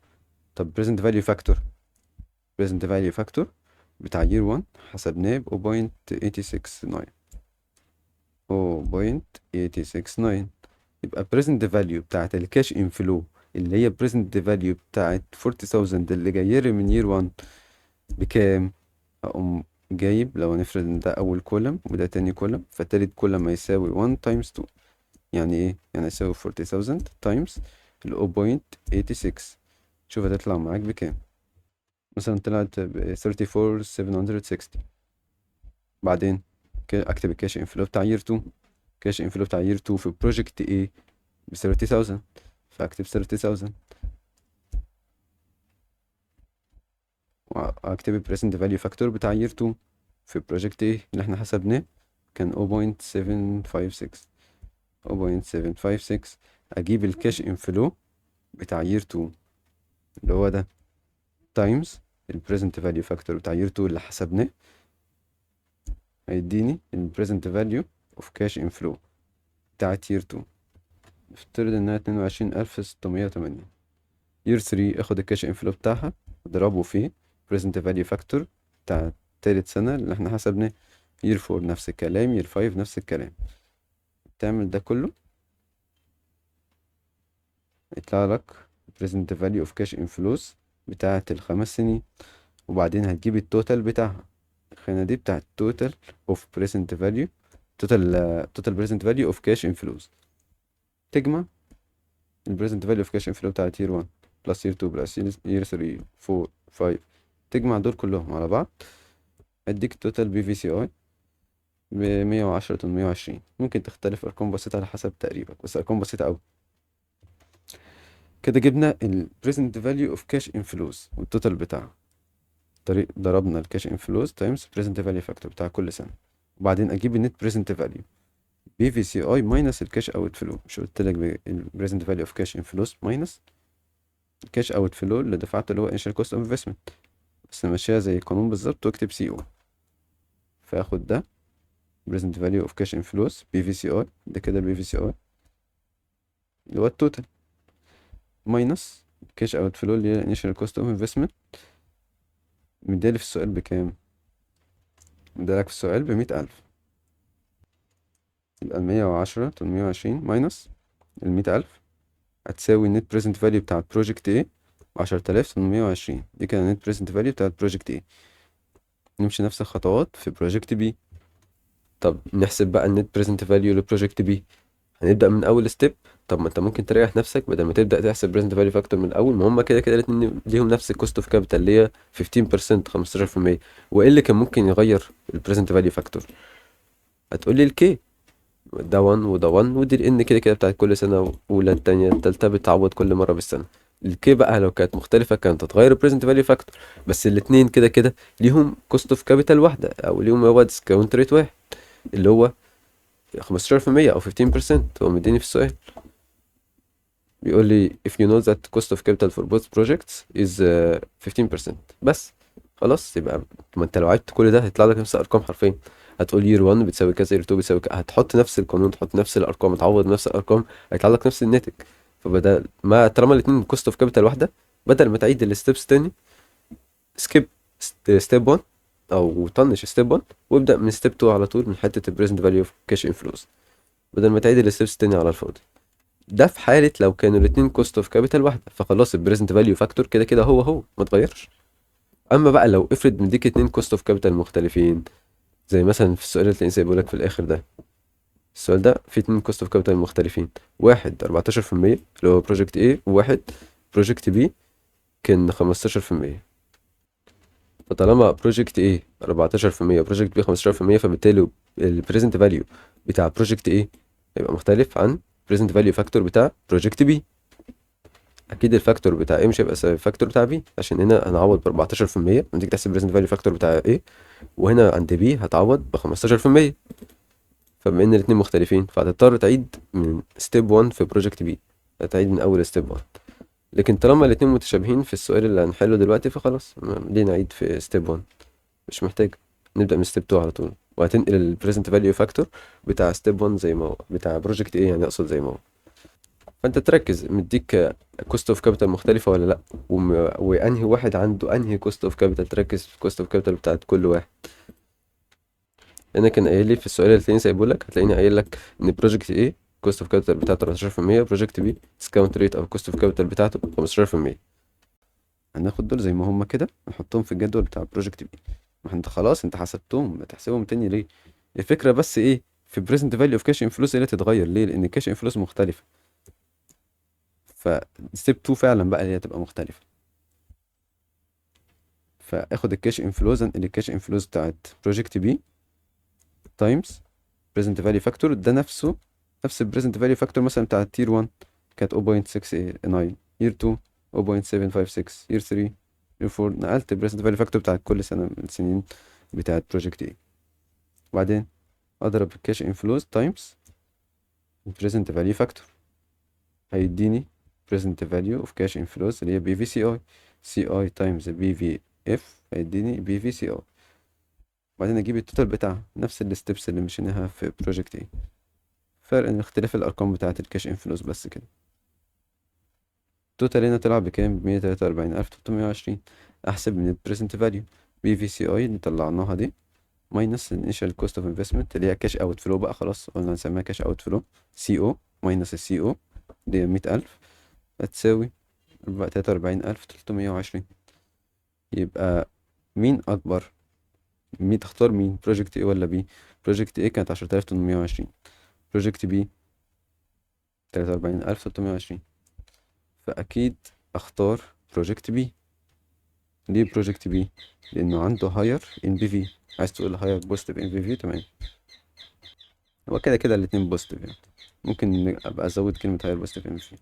S1: طب بريزنت فاليو فاكتور، بريزنت فاليو فاكتور بتاع year 1 حسبناه ب 0.869، 0.869. يبقى present value بتاعت الكاش انفلو اللي هي present value بتاعت 40,000 اللي جاية لي من year 1 بكام؟ أقوم جايب، لو نفرض إن ده أول كولم وده تاني كولم، فالتالت كولم هيساوي 1 times 2. يعني إيه؟ يعني هيساوي 40,000 times ال 0.86. شوف هتطلع معاك بكام. مثلا طلعت ب 34,760. بعدين أكتب الكاش انفلو بتاع year 2. كاش انفلو بتاع year 2 في project A ب 30,000، فاكتب 30,000 واكتب البريزنت فاليو فاكتور بتاع year 2 في project A اللي احنا حسبناه كان 0.756. 0.756 اجيب الكاش انفلو بتاع year 2 اللي هو ده تايمز البريزنت فاليو فاكتور بتاع year 2 اللي حسبناه، هيديني البريزنت فاليو اوف كاش انفلو بتاعت year 2. نفترض انها 22680. year 3 اخد الكاش انفلو بتاعها اضربه في present value factor بتاع تالت سنة اللي احنا حسبناه. year 4 نفس الكلام، year 5 نفس الكلام. تعمل ده كله يطلع لك present value of cash inflows بتاعة ال5 سنين، وبعدين هتجيب التوتال بتاعها. الخانة دي بتاعة total of present value، total present value of cash inflows. تجمع ال present value of cash inflow بتاعة year 1 plus year 2 plus year 3 4 5، تجمع دول كلهم على بعض اديك توتال بي في سي اي ب110 820. ممكن تختلف ارقام بسيطة على حسب تقريبك، بس ارقام بسيطة اوي. كده جبنا ال present value of cash inflows والتوتال بتاعها. طريق ضربنا الكاش inflows times present value factor بتاع كل سنة، وبعدين اجيب النت present value بي في سي اي ماينس الكاش اوت فلو. مش قلت لك ال present value of cash inflows ماينس الكاش اوت فلو اللي دفعته اللي هو initial cost of investment. بس ماشيها زي القانون بالظبط، واكتب سي او. فاخد ده present value of cash inflows بي في سي اي، ده كده البي في سي اي اللي هو التوتال، ماينس كاش اوت فلو اللي هي initial cost of investment. مديلي في السؤال بكام؟ مديلك في السؤال ب100,000. يبقى 110 820 ماينس 100,000 هتساوي النت بريزنت فاليو بتاع البروجكت ايه 10,820. دي كده النت بريزنت فاليو بتاع البروجكت ايه. نمشي نفس الخطوات في بروجكت بي. طب نحسب بقى النت بريزنت فاليو لبروجكت بي. هنبدأ من أول ستيب. طب ما انت ممكن تريح نفسك بدل ما تبدأ تحسب بريزنت فاليو فاكتور من الأول، ما هما كده كده الاتنين ليهم نفس الكوست اوف كابيتال اللي هي 15% 15%. وايه اللي كان ممكن يغير البريزنت فاليو فاكتور؟ هتقولي الكي. ده 1 وده 1 ودي الان كده كده بتاعت كل سنة، أولى التانية التالتة بتعوض كل مرة بالسنة. الكي بقى لو كانت مختلفة كانت هتغير البريزنت فاليو فاكتور، بس الاتنين كده كده ليهم كوست اوف كابيتال واحدة أو ليهم هو ديسكاونت ريت واحد اللي هو 15% أو 15%. هو مديني في السؤال بيقول لي if you know that cost of capital for both projects is 15%. بس خلاص يبقى ما انت لو عدت كل ده هيطلع لك نفس الارقام حرفيا. هتقول year 1 بتساوي كذا، year 2 بتساوي كذا، هتحط نفس القانون، تحط نفس الارقام، تعوض نفس الارقام، هيطلع لك نفس الناتج. فبدل ما طالما الاتنين كوست اوف كابيتال واحده، بدل ما تعيد الستبس تاني، سكيب ستيب 1 او طنش ستيب 1 وابدا من ستيب 2 على طول من حته البريزنت فاليو اوف كاش انفلوز، بدل ما تعيد الستبس تاني على الفاضي. ده في حالة لو كانوا الاتنين كوست اوف كابيتال واحدة، فخلاص البريزنت فاليو فاكتور كده كده هو ما اتغيرش. اما بقى لو افرض مديك اتنين كوست اوف كابيتال مختلفين، زي مثلا في السؤال اللي تلاقيه سايبهولك في الاخر ده. السؤال ده فيه اتنين كوست اوف كابيتال مختلفين، واحد 14% اللي هو بروجكت A، وواحد بروجكت B كان 15%. فطالما بروجكت A 14% وبروجكت B 15%، فبالتالي البريزنت فاليو بتاع بروجكت A هيبقى مختلف عن بريزنت فاليو فاكتور بتاع بروجكت B. اكيد الفاكتور بتاع ايه مش هيبقى الفاكتور بتاع بي، عشان هنا هنعوض ب 14% لما تيجي تحسب بريزنت فاليو فاكتور بتاع ايه، وهنا عند بي هتعوض ب 15%. فبما ان الاتنين مختلفين فهتضطر تعيد من ستيب 1 في بروجكت بي، هتعيد من اول ستيب 1. لكن طالما الاتنين متشابهين في السؤال اللي هنحله دلوقتي، فخلاص ليه نعيد في ستيب 1؟ مش محتاج. نبدأ من ستيب 2 على طول، وهتنقل البريزنت فاليو فاكتور بتاع ستيب 1 زي ما هو، بتاع بروجكت ايه يعني اقصد زي ما هو. فانت تركز مديك كوست اوف كابيتال مختلفه ولا لا، وانهي واحد عنده انهي كوست اوف كابيتال، تركز في الكوست اوف كابيتال بتاعت كل واحد. انا كان قايل لي في السؤال اللي هتلاقيني سايبه لك، هتلاقيني قايل لك ان بروجكت ايه كوست اوف كابيتال بتاعته 13%، بروجكت بي ديسكاونت ريت او كوست اوف كابيتال بتاعته 15%. هناخد دول زي ما هم كده نحطهم في الجدول بتاع بروجكت بي. ما انت خلاص انت حسبتهم، ما تحسبهم تاني ليه؟ الفكره بس ايه في بريزنت فاليو اوف كاش انفلوس اللي تتغير ليه، لان الكاش انفلوس مختلفه. فستيب 2 فعلا بقى اللي هي تبقى مختلفه. فاخد الكاش انفلوز، انقل الكاش انفلوز بتاعت بروجكت بي تايمز بريزنت فاليو فاكتور، ده نفس البريزنت فاليو فاكتور مثلا بتاعت تير 1 كانت 0.69، يير 2 0.756، يير 3، يير 4. نقلت البريزنت فاليو فاكتور بتاعت كل سنة من السنين بتاعت بروجكت ايه. وبعدين اضرب الكاش انفلوز تايمز البريزنت فاليو فاكتور، هيديني present value of cash inflows اللي هي بي في سي اي. سي اي تايمز بي في اف هيديني بي في سي اي. وبعدين اجيب التوتال بتاعها، نفس الستبس اللي مشيناها في بروجكت ايه، فرق ان اختلاف الارقام بتاعه الكاش انفلوز بس كده. التوتال هنا طلع بكام؟ ب143,320. احسب من البريزنت فاليو بي في سي اي اللي طلعناها دي ماينس الانيشال كوست اوف انفستمنت اللي هي كاش اوت فلو بقى، خلاص قلنا نسميها كاش اوت فلو، سي او ماينس السي او اللي هي 100,000 هتساوي 43,320. يبقى مين اكبر؟ مين تختار؟ مين بروجكت ايه ولا بي؟ بروجكت ايه كانت 10,820، بروجكت بي 43,320، فأكيد أختار بروجكت بي. ليه بروجكت بي؟ لأنه عنده هاير ان بي في. عايز تقول هاير بوزيتيف ان بي في، تمام. هو كده كده الاتنين بوزيتيف يعني، ممكن أبقى أزود كلمة هاير بوزيتيف ان بي في.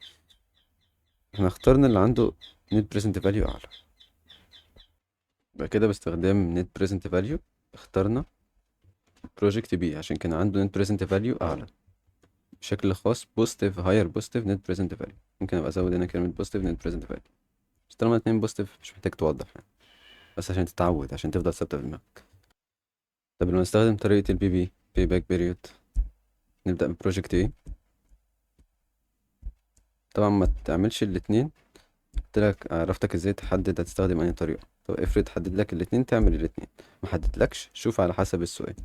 S1: احنا اخترنا اللي عنده نت بريزنت فاليو أعلى، يبقى كده باستخدام نت بريزنت فاليو اخترنا بروجكت بي عشان كان عنده نت بريزنت فاليو أعلى. بشكل خاص بوزيتيف هاير بوزيتيف نت بريزنت فاليو، ممكن أبقى أزود هنا كلمة بوزيتيف نت بريزنت فاليو، بس طالما الاتنين بوزيتيف مش محتاج توضح يعني، بس عشان تتعود، عشان تفضل ثابتة في دماغك. طب لو نستخدم طريقة البي بي بي باك بيريود، نبدأ ببروجكت ايه. طبعا ما تعملش الاتنين، قلت لك عرفتك ازاي تحدد هتستخدم انهي طريقة. طب افرض حدد لك الاتنين تعمل الاتنين، ما حددلكش شوف على حسب السؤال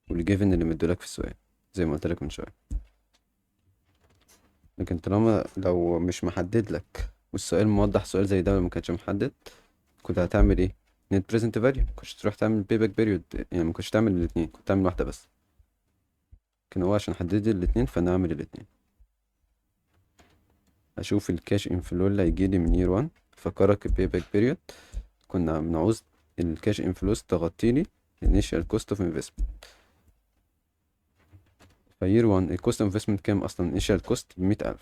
S1: والجيفن اللي مدولك في السؤال زي ما قلت لك من شوية. لكن طالما لو مش محدد لك والسؤال موضح سؤال زي ده ما كانش محدد، كنت هتعمل ايه؟ نت بريزنت فاليو، كنتش تروح تعمل بي باك بيريود يعني، ما كنتش تعمل الاتنين، كنت تعمل واحدة بس. لكن هو عشان حدد لي الاتنين فانا اعمل الاتنين. اشوف الكاش انفلو اللي هيجيلي من يير 1، فكرك البي باك بيريود كنا بنعوز الكاش انفلوز تغطيلي initial cost of investment. فيير 1 الكوست اوف انفستمنت كام اصلا؟ initial cost ب100,000،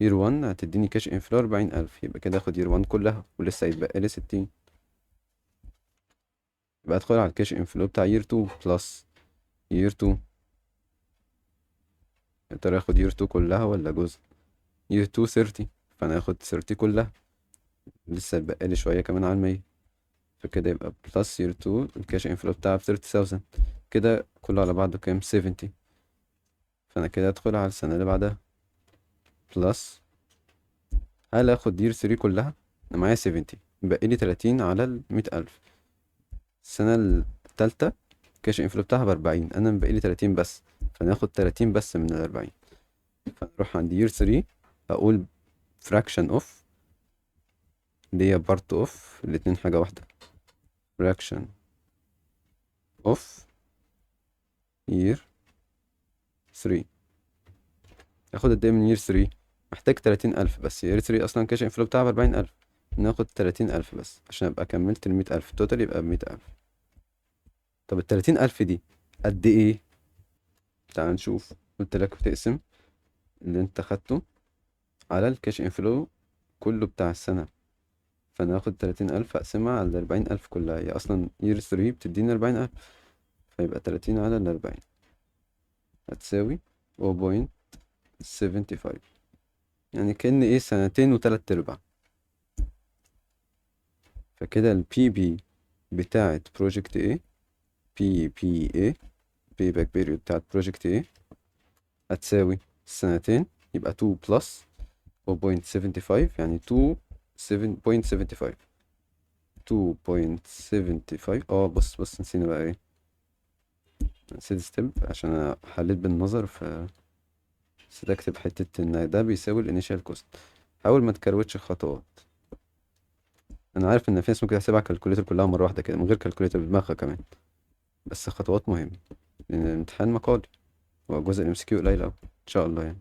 S1: يير 1 هتديني كاش انفلو 40,000، يبقى كده اخد يير 1 كلها ولسه هيتبقى لي 60. يبقى ادخل على الكاش انفلو بتاع يير 2 بلس يير 2. يا ترى اخد يير 2 كلها ولا جزء؟ يير 2 30، فانا هاخد 30 كلها، لسه هيتبقى لي شويه كمان على 100، فكده يبقى بلس يير 2 الكاش انفلو بتاعها ب30,000، كده كله على بعضه كام؟ 70. فانا كده ادخل على السنة اللي بعدها بلس، هل اخد يير 3 كلها؟ انا معايا 70، بقى لي 30 على ال100,000. السنة التالتة كاش انفلو بتاعها ب40، انا بقى لي 30 بس، فانا هاخد 30 بس من ال40. فنروح عند يير 3 اقول fraction of اللي هي part of، الاتنين حاجة واحدة، fraction of year 3. اخد قد ايه من يير 3؟ محتاج 30,000 بس، يير 3 اصلا كاش انفلو بتاعها ب40,000، ناخد 30,000 بس عشان ابقى كملت ال100,000، التوتال يبقى ب100,000. طب ال30,000 دي قد ايه؟ تعال نشوف. قلت لك بتقسم اللي انت خدته على الكاش انفلو كله بتاع السنة، فانا هاخد 30,000 اقسمها على 40,000 كلها، هي اصلا يير 3 بتديني 40,000، فيبقى 30 على 40 هتساوي 0.75، يعني كأن ايه سنتين وتلات ارباع. فكده البي بي بتاعت بروجكت ايه، بي بي ايه، بي باك بيريود بتاعت بروجكت ايه هتساوي سنتين، يبقى 2 بلس 0.75 يعني 7.75. 2.75 بص نسينا بقى ايه، نسيت ستيب عشان انا حليت بالنظر، ف نسيت اكتب حتة ان ده بيساوي الانيشال كوست. حاول ما تكروتش خطوات، انا عارف ان في ناس ممكن تحسبها كالكوليتر كلها مرة واحدة كده من غير كالكوليتر بدماغها كمان، بس خطوات مهمة لان الامتحان مقالي وجزء الام سي كيو قليل اوي ان شاء الله يعني.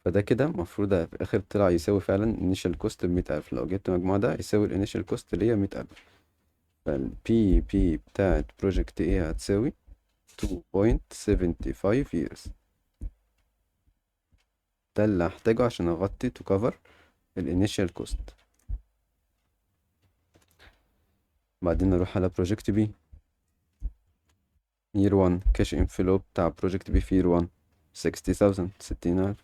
S1: فده كده المفروض في الاخر طلع يساوي فعلا initial cost ب100,000، لو جبت مجموع ده يساوي الانيشال كوست اللي هي 100,000. فالبي بي بتاعت بروجكت ايه هتساوي 2.75 years. ده اللي هحتاجه عشان اغطي to cover الانيشال كوست. بعدين اروح على بروجكت بي year 1 كاش انفلو بتاع بروجكت بي في year 1 60,000 60,000.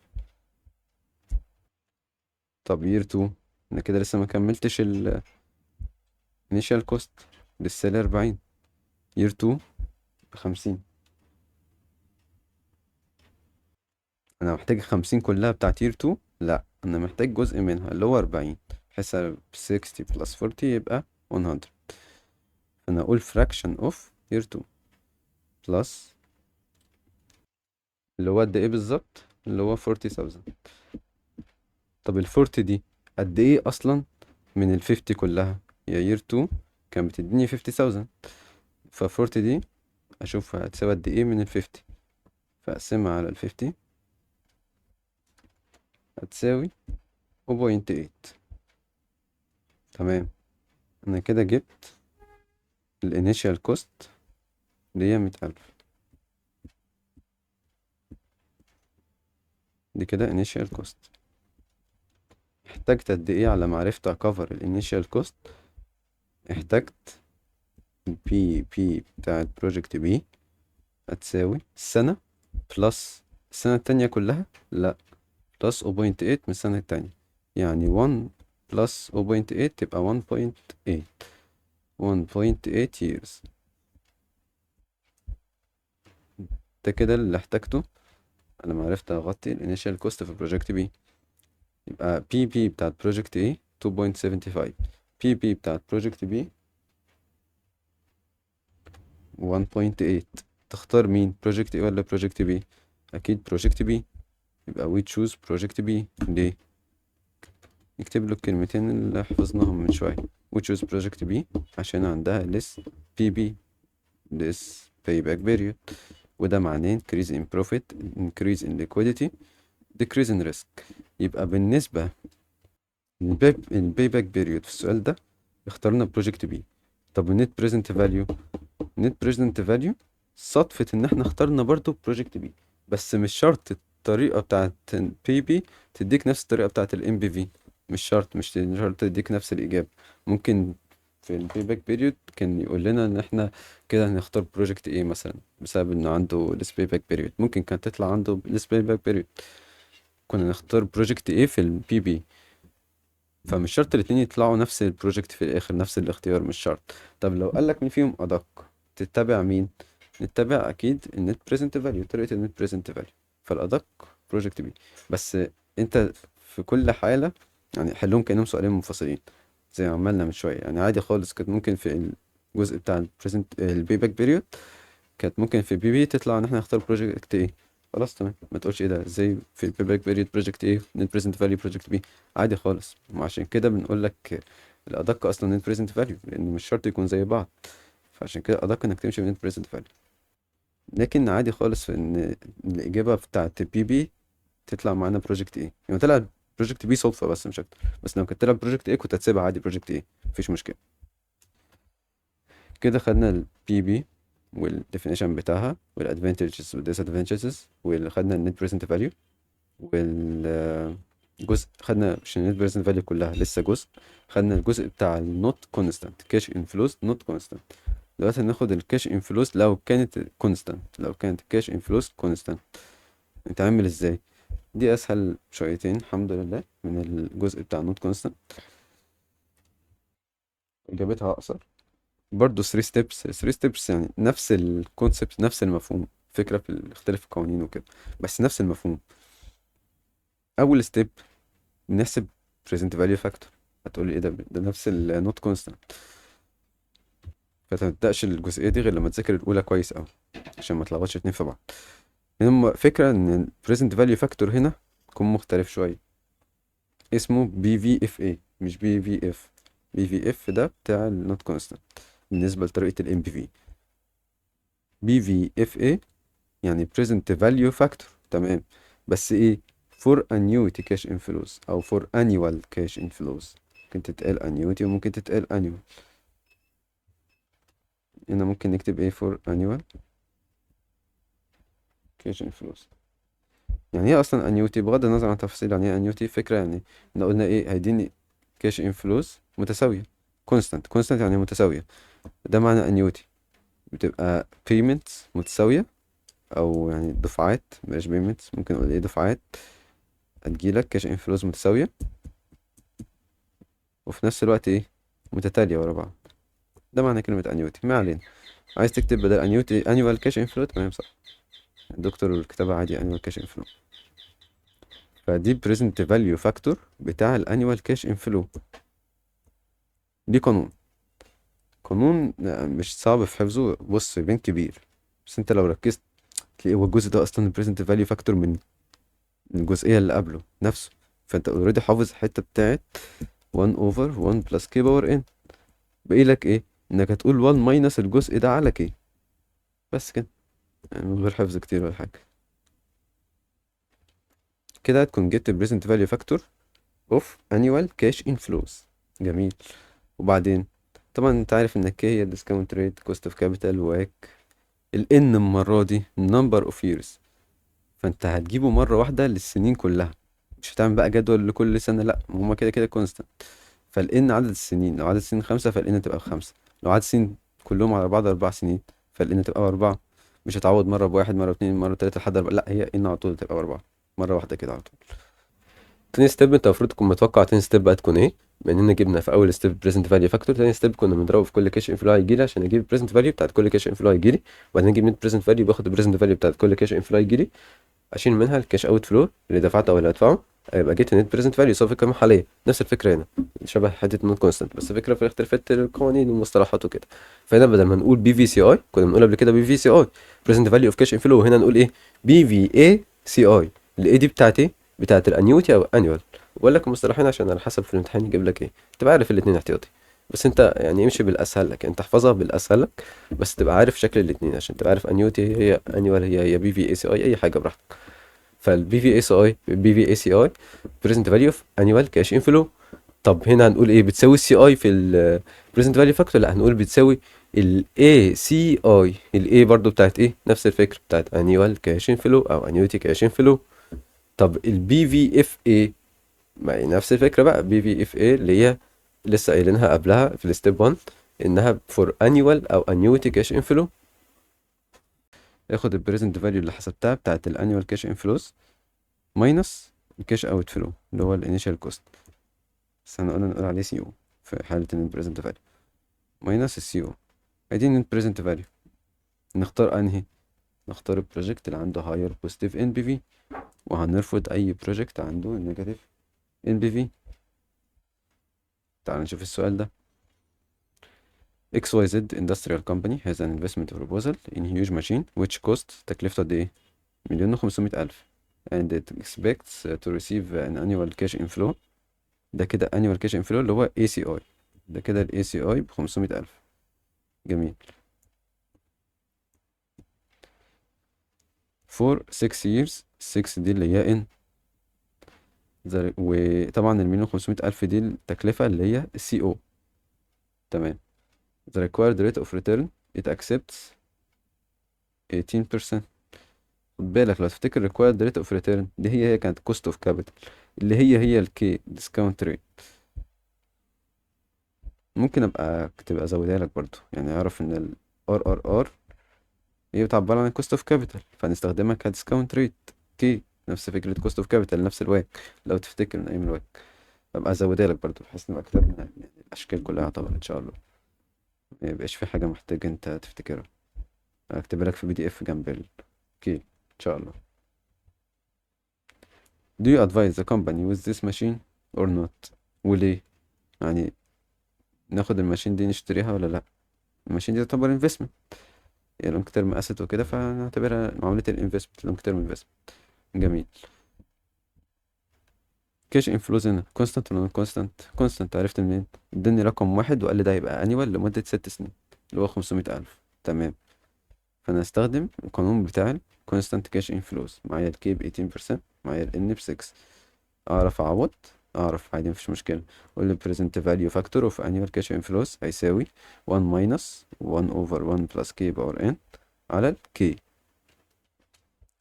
S1: طب year 2 انا كده لسه ما كملتش ال initial cost، لسه لي 40. year 2 ب50. انا محتاج 50 كلها بتاعت year 2؟ لا، انا محتاج جزء منها اللي هو 40. حسب 60 plus 40 يبقى 100. فانا اقول fraction of year 2 plus اللي هو قد ايه بالظبط، اللي هو 40,000. طب ال 40 دي قد ايه اصلا من ال 50 كلها؟ يا year 2 كان بتديني 50,000، ف 40 دي اشوف هتساوي قد ايه من ال 50، فاقسمها على ال 50 هتساوي 0.8. تمام. انا كده جبت الانيشال كوست اللي هي 100,000. دي كده initial cost. احتاجت قد ايه على ما عرفت اكفر الانيشال كوست؟ احتاجت البي بي بتاعت بروجكت بي هتساوي السنة بلس السنة التانية كلها، لا، بلس 0.8 من السنة التانية. يعني 1 بلس 0.8 تبقى 1.8. 1.8 years. ده كده اللي احتاجته لما عرفت اغطي الانيشال كوست في بروجكت بي. يبقى بي بي بتاعت بروجكت ايه 2.75، بي بي بتاعت بروجكت بي 1.8. تختار مين، بروجكت ايه ولا بروجكت بي؟ اكيد بروجكت بي. يبقى we choose بروجكت بي. ليه؟ نكتب له الكلمتين اللي حفظناهم من شوية. we choose بروجكت بي عشان عندها less PB less payback period، وده معناه increase in profit increase in liquidity decrease in risk. يبقى بالنسبة الباك بيريود في السؤال ده اخترنا بروجكت بي. طب النت بريزنت فاليو، النت بريزنت فاليو صدفة ان احنا اخترنا برضو بروجكت بي، بس مش شرط الطريقة بتاعت بي بي تديك نفس الطريقة بتاعت الام بي في. مش شرط، مش شرط تديك نفس الإجابة. ممكن في البي باك بيريود كان يقول لنا ان احنا كده هنختار بروجكت ايه مثلا بسبب انه عنده ليس باي باك بيريود، ممكن كانت تطلع عنده ليس باي باك بيريود، كنا نختار بروجكت ايه في البي بي. فمش شرط الاتنين يطلعوا نفس البروجكت في الاخر، نفس الاختيار، مش شرط. طب لو قالك مين فيهم ادق تتبع مين؟ نتبع اكيد النت بريزنت فاليو، طريقه النت بريزنت فاليو. فالادق بروجكت بي. بس انت في كل حاله يعني حلهم كانهم سؤالين منفصلين زي ما عملنا من شويه. يعني عادي خالص كانت ممكن في الجزء بتاع البريزنت البي باك بيريود كانت ممكن في بي بي تطلع ان احنا نختار بروجكت ايه. خلاص تمام، ما تقولش ايه ده ازاي في البي باك بيريود بروجكت ايه نت بريزنت فاليو بروجكت بي. عادي خالص، وعشان كده بنقول لك الادق اصلا نت بريزنت فاليو لان مش شرط يكون زي بعض. فعشان كده ادق انك تمشي من نت بريزنت فاليو. لكن عادي خالص في ان الاجابه بتاعت بي بي تطلع معانا بروجكت ايه. يعني طلع بروجكت بي صدفه بس مش اكتر، بس لو كانت طلع بروجكت ايه كنت هتسيبها عادي بروجكت ايه، مفيش مشكله. كده خدنا البي بي والديفينيشن بتاعها والادفانتجز والديسادفانتجز، وخدنا النت بريزنت فاليو والجزء خدنا مش النت بريزنت فاليو كلها لسه جزء. خدنا الجزء بتاع النوت كونستانت كاش انفلوز نوت كونستانت. دلوقتي هناخد الكاش انفلوز لو كانت كونستانت، لو كانت الكاش انفلوز كونستانت نتعامل ازاي. دي اسهل شويتين الحمد لله من الجزء بتاع النوت كونستانت، اجابتها اقصر. برضه 3 ستيبس 3 ستيبس يعني نفس الكونسبت نفس المفهوم، فكرة في اختلاف القوانين وكده بس نفس المفهوم. اول ستيب بنحسب present value factor. هتقولي ايه ده نفس النوت كونستانت. فتبدأش الجزئية دي غير لما تذاكر الأولى كويس أوي عشان ما تلخبطش اتنين في بعض. هنا فكرة إن ال present value factor هنا يكون مختلف شوية، اسمه BVFA مش BVF. BVF ده بتاع النوت كونستانت بالنسبة لطريقة ال MPV. BVFA يعني present value factor. تمام. بس ايه for annuity cash inflows او for annual cash inflows. ممكن تتقال annuity وممكن تتقال annual. هنا ممكن نكتب ايه for annual cash inflows. يعني ايه اصلا annuity بغض النظر عن تفاصيل يعني ايه annuity؟ فكرة يعني احنا قلنا ايه هيديني cash inflows متساوية constant يعني متساوية. ده معنى annuity. بتبقى payments متساوية او يعني دفعات، بلاش payments، ممكن نقول ايه دفعات هتجيلك cash inflows متساوية وفي نفس الوقت ايه، متتالية ورا بعض. ده معنى كلمة annuity. ما علينا. عايز تكتب بدل annuity annual cash inflow، تمام صح. الدكتور كتبها عادي annual cash inflow. فدي present value factor بتاع ال annual cash inflow. دي قانون مش صعب في حفظه، بص بين كبير، بس انت لو ركزت تلاقيه هو الجزء ده اصلا present value factor من الجزئية اللي قبله نفسه. فانت اوريدي حافظ الحتة بتاعت 1 over 1 plus k power n. باقي لك ايه؟ انك هتقول 1 minus الجزء ده على k. بس كده، يعني من غير حفظ كتير ولا حاجة. كده هتكون جبت ال present value factor of annual cash inflows. جميل. وبعدين طبعا انت عارف ان k هي discount rate cost of capital وهيك. ال n المرة دي number of years، فانت هتجيبه مرة واحدة للسنين كلها. مش هتعمل بقى جدول لكل سنة، لا هما كده كده constant. فال n عدد السنين، لو عدد السنين 5 فال n تبقى ب5. لو عدد السنين كلهم على بعض 4 سنين فال n تبقى ب4. مش هتعوض مرة ب1 مرة ب2 مرة ب3 لحد 4، لا هي n على طول تبقى ب4 مرة واحدة كده على طول. تاني ستيب انت المفروض تكون متوقع تاني ستيب بقى تكون ايه. بما اننا جبنا في اول ستيب بريزنت فاليو فاكتور، تاني ستيب كنا بنضربه في كل كاش انفلو هيجيلي عشان اجيب البريزنت فاليو بتاعت كل كاش انفلو هيجيلي. وبعدين اجيب نت بريزنت فاليو، باخد البريزنت فاليو بتاعت كل كاش انفلو هيجيلي، اشيل منها الكاش اوت فلو اللي دفعته او اللي هدفعه، يبقى جيت النت بريزنت فاليو صافي كام حاليا. نفس الفكره هنا، شبه حته نوت كونستنت، بس الفكره في اختلافات القوانين والمصطلحات وكده. فهنا بدل ما نقول بي في سي اي، كنا بنقول قبل كده بي في سي اي بريزنت فاليو اوف كاش انفلو، هنا نقول ايه، بي في اي سي اي. الاي دي بتاعت ايه، بتاعت الانيوتي او انيوال. بقول لك المصطلحين عشان على حسب في الامتحان يجيب لك ايه، تبقى عارف الاثنين احتياطي. بس انت يعني امشي بالاسهل لك، انت احفظها بالاسهل لك، بس تبقى عارف شكل الاثنين عشان تبقى عارف انيوتي هي انيوال هي بي في اي سي اي، اي حاجه براحتك. فالبي في اس اي بي في اي سي اي بريزنت فاليو اوف انيوال كاش انفلو. طب هنا هنقول ايه، بتساوي السي اي في البريزنت فاليو فاكتور؟ لا هنقول بتساوي الاي سي اي. الاي برضو بتاعت ايه، نفس الفكره بتاعت انيوال كاش انفلو او انيوتي كاش انفلو. طب البي في اف اي، ما هي نفس الفكره بقى، بي في اف اي اللي هي لسه قايلينها قبلها في الستيب 1، انها فور انيوال او انيوتي كاش انفلو. اخد البريزنت فاليو اللي حسبتها بتاعت الانيوال كاش انفلوز ماينس الكاش اوت فلو اللي هو الانيشال كوست، بس احنا قلنا نقول عليه سي او في حالة النت بريزنت فاليو، ماينس السي او. ادي النت بريزنت فاليو. نختار انهي؟ نختار البروجكت اللي عنده هاير بوزيتيف ان بي في، وهنرفض اي بروجكت عنده نيجاتيف ان بي في. تعال نشوف السؤال ده. XYZ Industrial Company has an investment proposal in huge machine which cost تكلفته قد ايه؟ 1,500,000 and it expects to receive an annual cash inflow. ده كده annual cash inflow اللي هو ACI. ده كده ال ACI ب500,000. جميل. for 6 years، 6 دي اللي هي N. وطبعا ال1,500,000 دي التكلفة اللي هي CO. تمام. the required rate of return it accepts 18%. خد بالك لو تفتكر required rate of return دي هي كانت cost of capital اللي هي ال K discount rate. ممكن ابقى تبقى ازودها لك برضو، يعني اعرف ان ال RRR هي بتعبر عن cost of capital فهنستخدمها ك discount rate K. نفس فكرة cost of capital، نفس الواك لو تفتكر من ايام الواك. ابقى ازودها لك برضو بحيث نبقى كتبنا يعني الاشكال كلها طبعا ان شاء الله، ما يبقاش في حاجة محتاج انت تفتكرها. اكتبها لك في PDF جنب ال K ان شاء الله. Do you advise the company with this machine or not؟ وليه؟ يعني ناخد الماشين دي نشتريها ولا لا؟ الماشين دي تعتبر investment، هي لونج تيرم اسيت وكده، فنعتبرها معاملة الانفستمنت لونج تيرم انفستمنت. جميل. كاش انفلوز هنا كونستانت ولا نون كونستانت؟ كونستانت. عرفت منين؟ اداني رقم واحد وقال لي ده هيبقى انيوال لمدة 6 سنين اللي هو 500,000. تمام. فانا هستخدم القانون بتاع الكونستانت كاش انفلوز. معايا الكي ب 18%، معايا الان ب6. اعرف اعوض، اعرف عادي مفيش مشكلة. اقول له present value factor of annual cash inflows هيساوي 1 minus 1 over 1 plus k power n على ال k.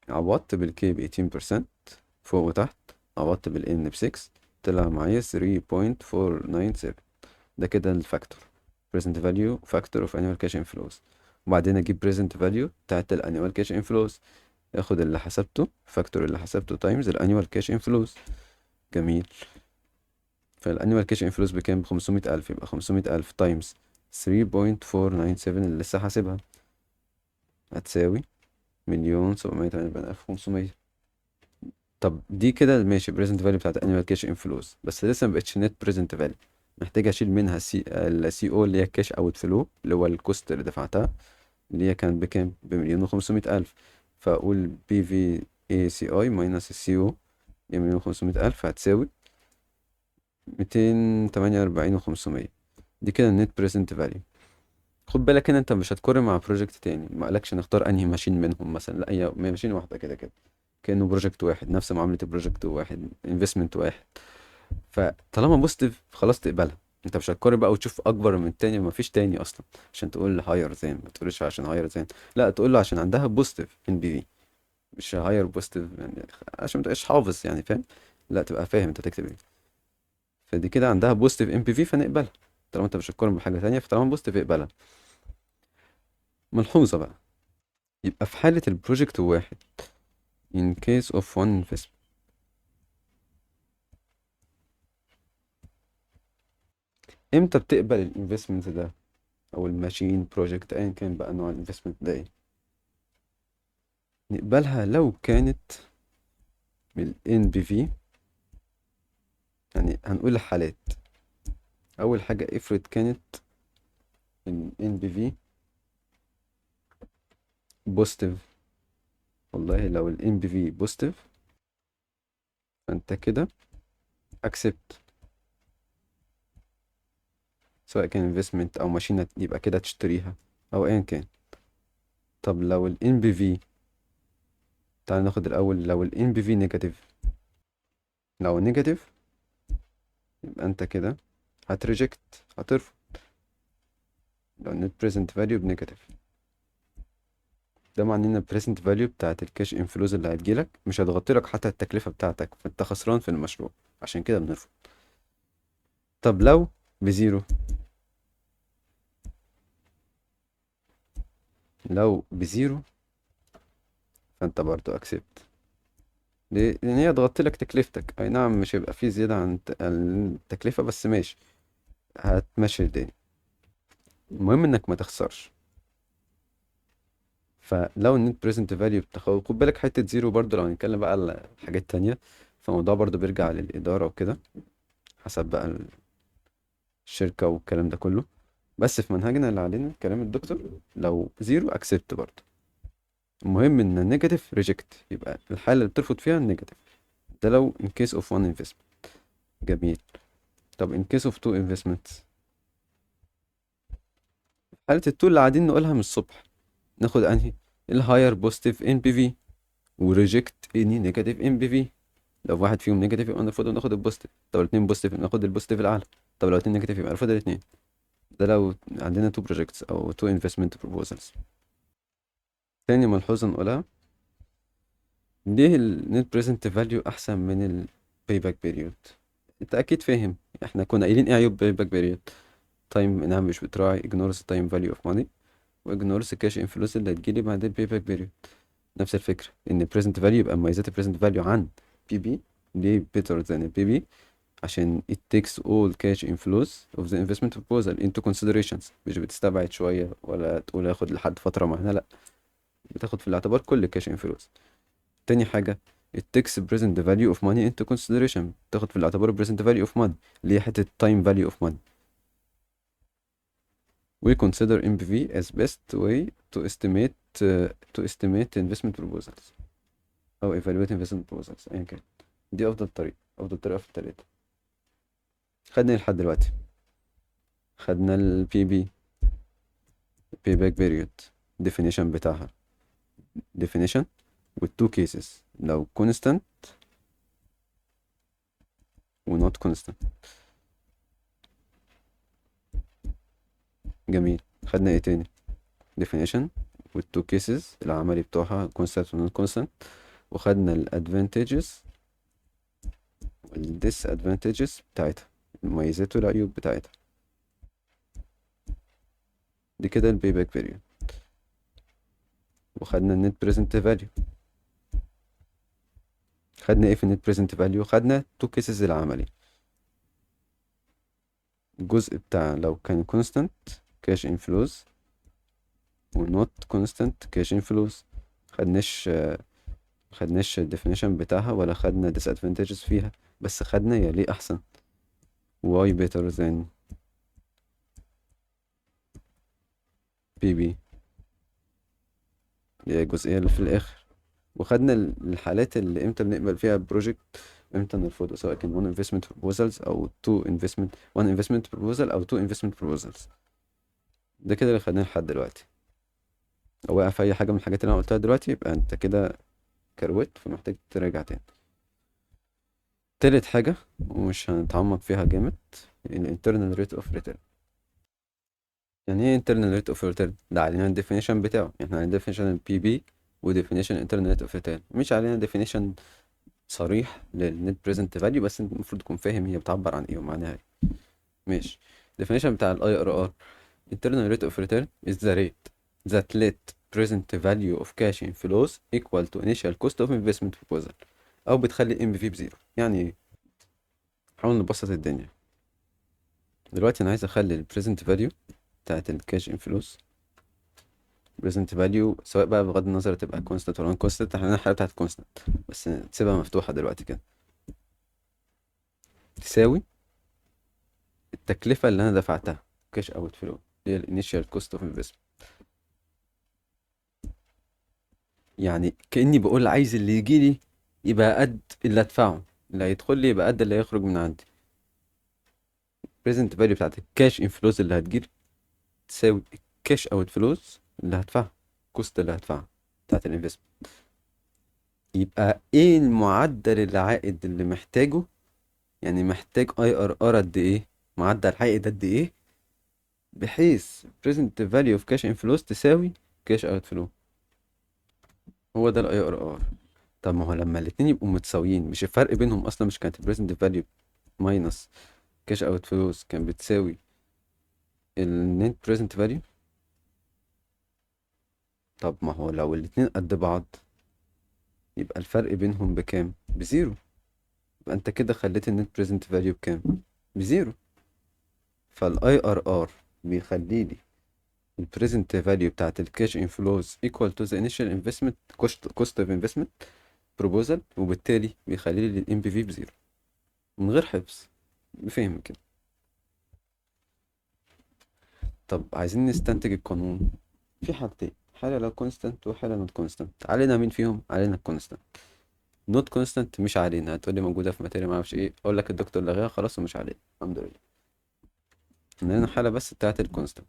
S1: عوضت بال k ب 18% فوق وتحت، عوضت بال n ب6، طلع معايا 3.497. ده كده الفاكتور present value factor of annual cash inflows. وبعدين اجيب present value بتاعت ال annual cash inflows، اخد اللي حسبته فاكتور اللي حسبته تايمز ال annual cash inflows. جميل. فالانيوال كاش انفلوس بكام؟ ب500,000. يبقى 500,000 تايمز 3.497 اللي لسه حاسبها هتساوي 1,748,500. طب دي كده ماشي بريزنت فاليو بتاعت انيوال كاش انفلوس، بس لسه مبقتش نت بريزنت فاليو. محتاج اشيل منها السي او اللي هي كاش اوت فلو، اللي هو الكوست اللي دفعتها، اللي هي كانت بكام؟ ب1,500,000. فاقول بي في اي سي اي ماينس السي او 1,500,000 هتساوي 248,500. دي كده النت بريزنت فاليو. خد بالك هنا انت مش هتقارن مع بروجكت تاني، ما قالكش نختار انهي ماشين منهم مثلا، لا هي ماشين واحده كده كده، كانه بروجكت واحد، نفس معامله البروجكت واحد، انفستمنت واحد. فطالما بوزيتيف خلاص تقبلها. انت مش هتقارن بقى وتشوف اكبر من التاني، ما فيش تاني اصلا عشان تقول هاير ذان. ما تقولش عشان هاير ذان، لا تقول له عشان عندها بوزيتيف ان بي في، مش هاير بوزيتيف يعني عشان ما تبقاش حافظ يعني، فاهم؟ لا تبقى فاهم انت تكتب ايه. فدي كده عندها بوزيتيف ام بي في فنقبلها، طالما انت مش هتقارن بحاجه تانية، فطالما بوزيتيف اقبلها. ملحوظه بقى، يبقى في حاله البروجكت واحد in case of one investment، امتى بتقبل الانفستمنت ده او الماشين بروجكت ايا كان بقى نوع الانفستمنت ده ايه؟ نقبلها لو كانت من ال NPV. يعني هنقول حالات. اول حاجه افرض كانت ال NPV بوزيتيف. والله لو ال NPV بوزيتيف فانت كده accept، سواء كان investment او ماشين يبقى كده تشتريها او ايا كان. طب لو ال NPV، تعال ناخد الاول لو ال NPV نيجاتيف. لو نيجاتيف يبقى انت كده هتريجكت، هترفض. لو net present value بنيجاتيف، ده معناه ان البريزنت فاليو بتاعت الكاش انفلوز اللي هتجيلك مش هتغطي لك حتى التكلفة بتاعتك، فانت خسران في المشروع، عشان كده بنرفض. طب لو بزيرو، لو بزيرو فانت برضو اكسبت. ليه؟ لان هي هتغطي لك تكلفتك، اي نعم مش هيبقى فيه زيادة عن عن التكلفة، بس ماشي هتمشي الدنيا، المهم انك ما تخسرش. فلو النت بريزنت فاليو بتاخد، خد بالك حتة زيرو برضو لو هنتكلم بقى على حاجات تانية، فالموضوع برضو بيرجع للإدارة وكده، حسب بقى الشركة والكلام ده كله. بس في منهجنا اللي علينا كلام الدكتور، لو زيرو اكسبت برضه. المهم ان النيجاتيف ريجكت، يبقى الحالة اللي بترفض فيها النيجاتيف. ده لو in case of one investment. جميل. طب in case of two investments، حالة التو اللي قاعدين نقولها من الصبح، ناخد انهي؟ الهاير بوزيتيف ان بي في وريجكت اني نيجاتيف ان بي في. لو واحد فيهم نيجاتيف يبقى المفروض ناخد البوزيتيف، طب الاتنين بوزيتيف ناخد البوزيتيف الاعلى، طب لو اتنين نيجاتيف يبقى ناخد الاتنين. ده لو عندنا تو بروجكتس او تو انفستمنت بروبوزلز. تاني ملحوظة نقولها، ليه النت بريزنت فاليو احسن من الباي باك بيريود؟ انت اكيد فاهم احنا كنا قايلين ايه عيوب باي باك بيريود. تايم انها مش بتراعي، ignores time value of money، واجنورز الكاش انفلوس اللي هتجيلي بعد الباي باك بيريود. نفس الفكره ان بريزنت فاليو يبقى مميزات البريزنت فاليو عن بي بي. ليه better than البي بي؟ عشان it takes all cash inflows of the investment proposal into considerations، مش بتستبعد شويه ولا تقول هاخد لحد فتره معينه، لا بتاخد في الاعتبار كل الكاش انفلوس. تاني حاجة it takes present value of money into consideration، تاخد في الاعتبار present value of money اللي هي حتة time value of money. we consider MPV as best way to estimate investment proposals أو evaluate investment proposals أيا كان. دي أفضل طريقة، أفضل طريقة في التلاتة. خدنا إيه لحد دلوقتي؟ خدنا ال PB payback period definition بتاعها، definition with two cases، لو constant و not constant. جميل. خدنا ايه تاني؟ definition with two cases العملي بتوعها constant و non constant. وخدنا ال advantages وال disadvantages بتاعتها، المميزات والعيوب بتاعتها. دي كده ال payback period. وخدنا ال net present value. خدنا ايه في ال net present value؟ خدنا two cases العملي. الجزء بتاع لو كان constant cash inflows و not constant cash inflows. خدناش خدناش ال definition بتاعها ولا خدنا disadvantages فيها، بس خدنا يا ليه أحسن. why better than BB، اللي هي الجزئية اللي في الآخر. وخدنا الحالات اللي امتى بنقبل فيها بروجكت، امتى نرفضه، سواء كان one investment proposals او one investment proposal او two investment proposals. ده كده اللي خدناه لحد دلوقتي. لو وقع في اي حاجة من الحاجات اللي انا قلتها دلوقتي يبقى انت كده كروت، فمحتاج تراجع تاني. تالت حاجة ومش هنتعمق فيها جامد، ال internal rate of return. يعني ايه internal rate of return؟ ده علينا ال definition بتاعه، يعني احنا عندنا definition ال PB و definition internal rate of return، مش علينا definition صريح للنت بريزنت فاليو، بس انت المفروض تكون فاهم هي بتعبر عن ايه ومعناها ايه. ماشي. definition بتاع ال IRR: internal rate of return is the rate that let present value of cash inflows equal to initial cost of investment proposal، او بتخلي MPV بزيرو. يعني ايه؟ حاول نبسط الدنيا. دلوقتي انا عايز اخلي ال present value بتاعت ال cash inflows present value، سواء بقى بغض النظر تبقى constant ولا non constant، احنا الحالة بتاعت constant بس تسيبها مفتوحة دلوقتي كده، تساوي التكلفة اللي أنا دفعتها كاش أوت فلو، اللي هي الانيشال كوست اوف انفستمنت. يعني كأني بقول عايز اللي يجيلي يبقى قد اللي أدفعه، اللي هيدخل لي يبقى قد اللي هيخرج من عندي. present value بتاعت الكاش انفلوز اللي هتجيلي تساوي الكاش أوت فلوز اللي هدفعها، كوست اللي هدفعها بتاعت الانفستمنت. يبقى ايه المعدل العائد اللي محتاجه؟ يعني محتاج IRR قد ايه، معدل عائد قد ايه، بحيث present value of cash inflows تساوي cash outflow. هو ده الاي ار ار. طب ما هو لما الاتنين يبقوا متساويين، مش الفرق بينهم اصلا مش كانت البريزنت فاليو ماينس كاش اوت فلوس كان بتساوي النت بريزنت فاليو؟ طب ما هو لو الاتنين قد بعض يبقى الفرق بينهم بكام؟ بزيرو. يبقى انت كده خليت النت بريزنت فاليو بكام؟ بزيرو. فالاي ار ار بيخلي لي البريزنت فاليو بتاعت الكاش انفلوز equal to the initial investment cost of investment proposal، وبالتالي بيخلي لي الام بي في بزيرو من غير حفظ، بفهم كده. طب عايزين نستنتج القانون في حالتين، حالة لو كونستانت وحالة نوت كونستانت. علينا مين فيهم؟ علينا الكونستانت. نوت كونستانت مش علينا، هتقولي موجودة في ماتيريال معرفش ايه، اقول لك الدكتور لغاها خلاص ومش علينا، الحمد لله. عندنا حالة بس بتاعت الكونستانت،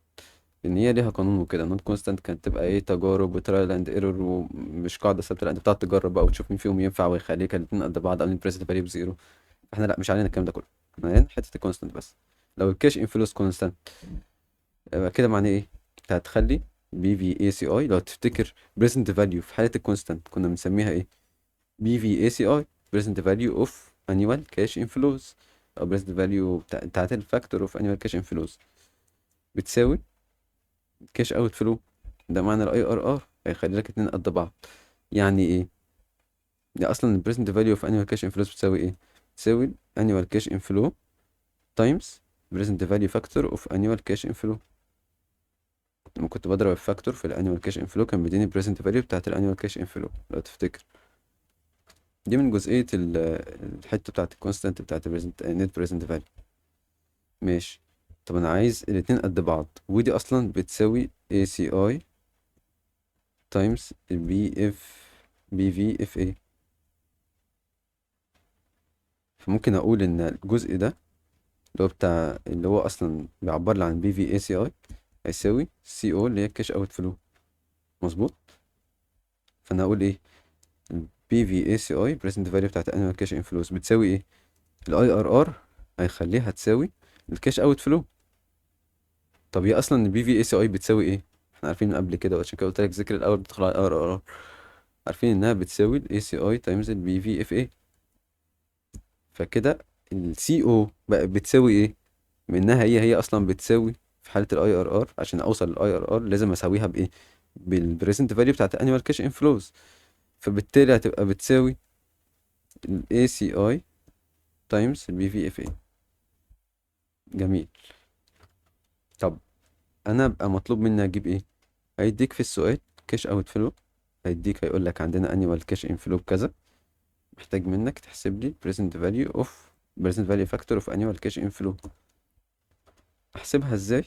S1: ان هي ليها قانون وكده. نوت كونستانت كانت تبقى ايه، تجارب وترايل اند ايرور، ومش قاعدة ثابتة، لا انت بتقعد تجرب بقى وتشوف مين فيهم ينفع ويخليك الاتنين قد بعض او البريسنت فاليو بزيرو. احنا لا، مش علينا الكلام ده كله، احنا علينا حتة الكونستانت بس. لو الكاش انفلوس كونستانت يبقى كده معناه ايه؟ انت هتخلي بي في اي سي اي، لو تفتكر بريزنت فاليو في حالة الكونستانت كنا بنسميها ايه؟ بي في اي سي اي، بريزنت فاليو اوف انيوال كاش انفلوز، او بريزنت فاليو بتاعت الفاكتور اوف انيوال كاش انفلوز بتساوي كاش اوت فلو. ده معنى الاي ار ار، هيخلي لك اتنين قد بعض. يعني ايه؟ ده اصلا البريزنت فاليو اوف انيوال كاش انفلوز بتساوي ايه؟ بتساوي انيوال كاش انفلو تايمز بريزنت فاليو فاكتور اوف انيوال كاش انفلو. لما كنت بضرب الفاكتور في الانيوال كاش انفلو كان بيديني البريزنت فاليو بتاعت الانيوال كاش انفلو لو تفتكر. دي من جزئية الحتة بتاعت الكونستانت بتاعت البريزنت نت بريزنت فاليو. ماشي. طب انا عايز الاتنين قد بعض، ودي اصلا بتساوي ACI تايمز BV FA. فممكن اقول ان الجزء ده اللي هو بتاع اللي هو اصلا بيعبر لي عن BV ACI هيساوي CO اللي هي الكاش اوت فلو. مظبوط. فانا اقول ايه؟ بي في اي سي اي بريزنت فاليو بتاعت الانوال كاش انفلوز بتساوي ايه؟ الاي ار ار هيخليها تساوي الكاش اوت فلو. طب هي اصلا البي في اي سي اي بتساوي ايه؟ احنا عارفين من قبل كده، وعشان كده قلت لك ذاكر الاول بتدخل على الار ار ار. عارفين انها بتساوي الاي سي اي تايمز البي في اف اي. فكده السي او بقى بتساوي ايه؟ منها هي اصلا بتساوي في حاله الاي ار ار، عشان اوصل للاي ار ار لازم اساويها بايه؟ بالبريزنت فاليو بتاعت الانوال كاش انفلوز. فبالتالي هتبقى بتساوي ال ACI تايمز ال BVFA. جميل. طب انا ابقى مطلوب مني اجيب ايه؟ هيديك في السؤال كاش اوت فلو، هيديك هيقول لك عندنا انيوال كاش ان فلو بكذا، محتاج منك تحسب لي present value factor of annual cash inflow. احسبها ازاي؟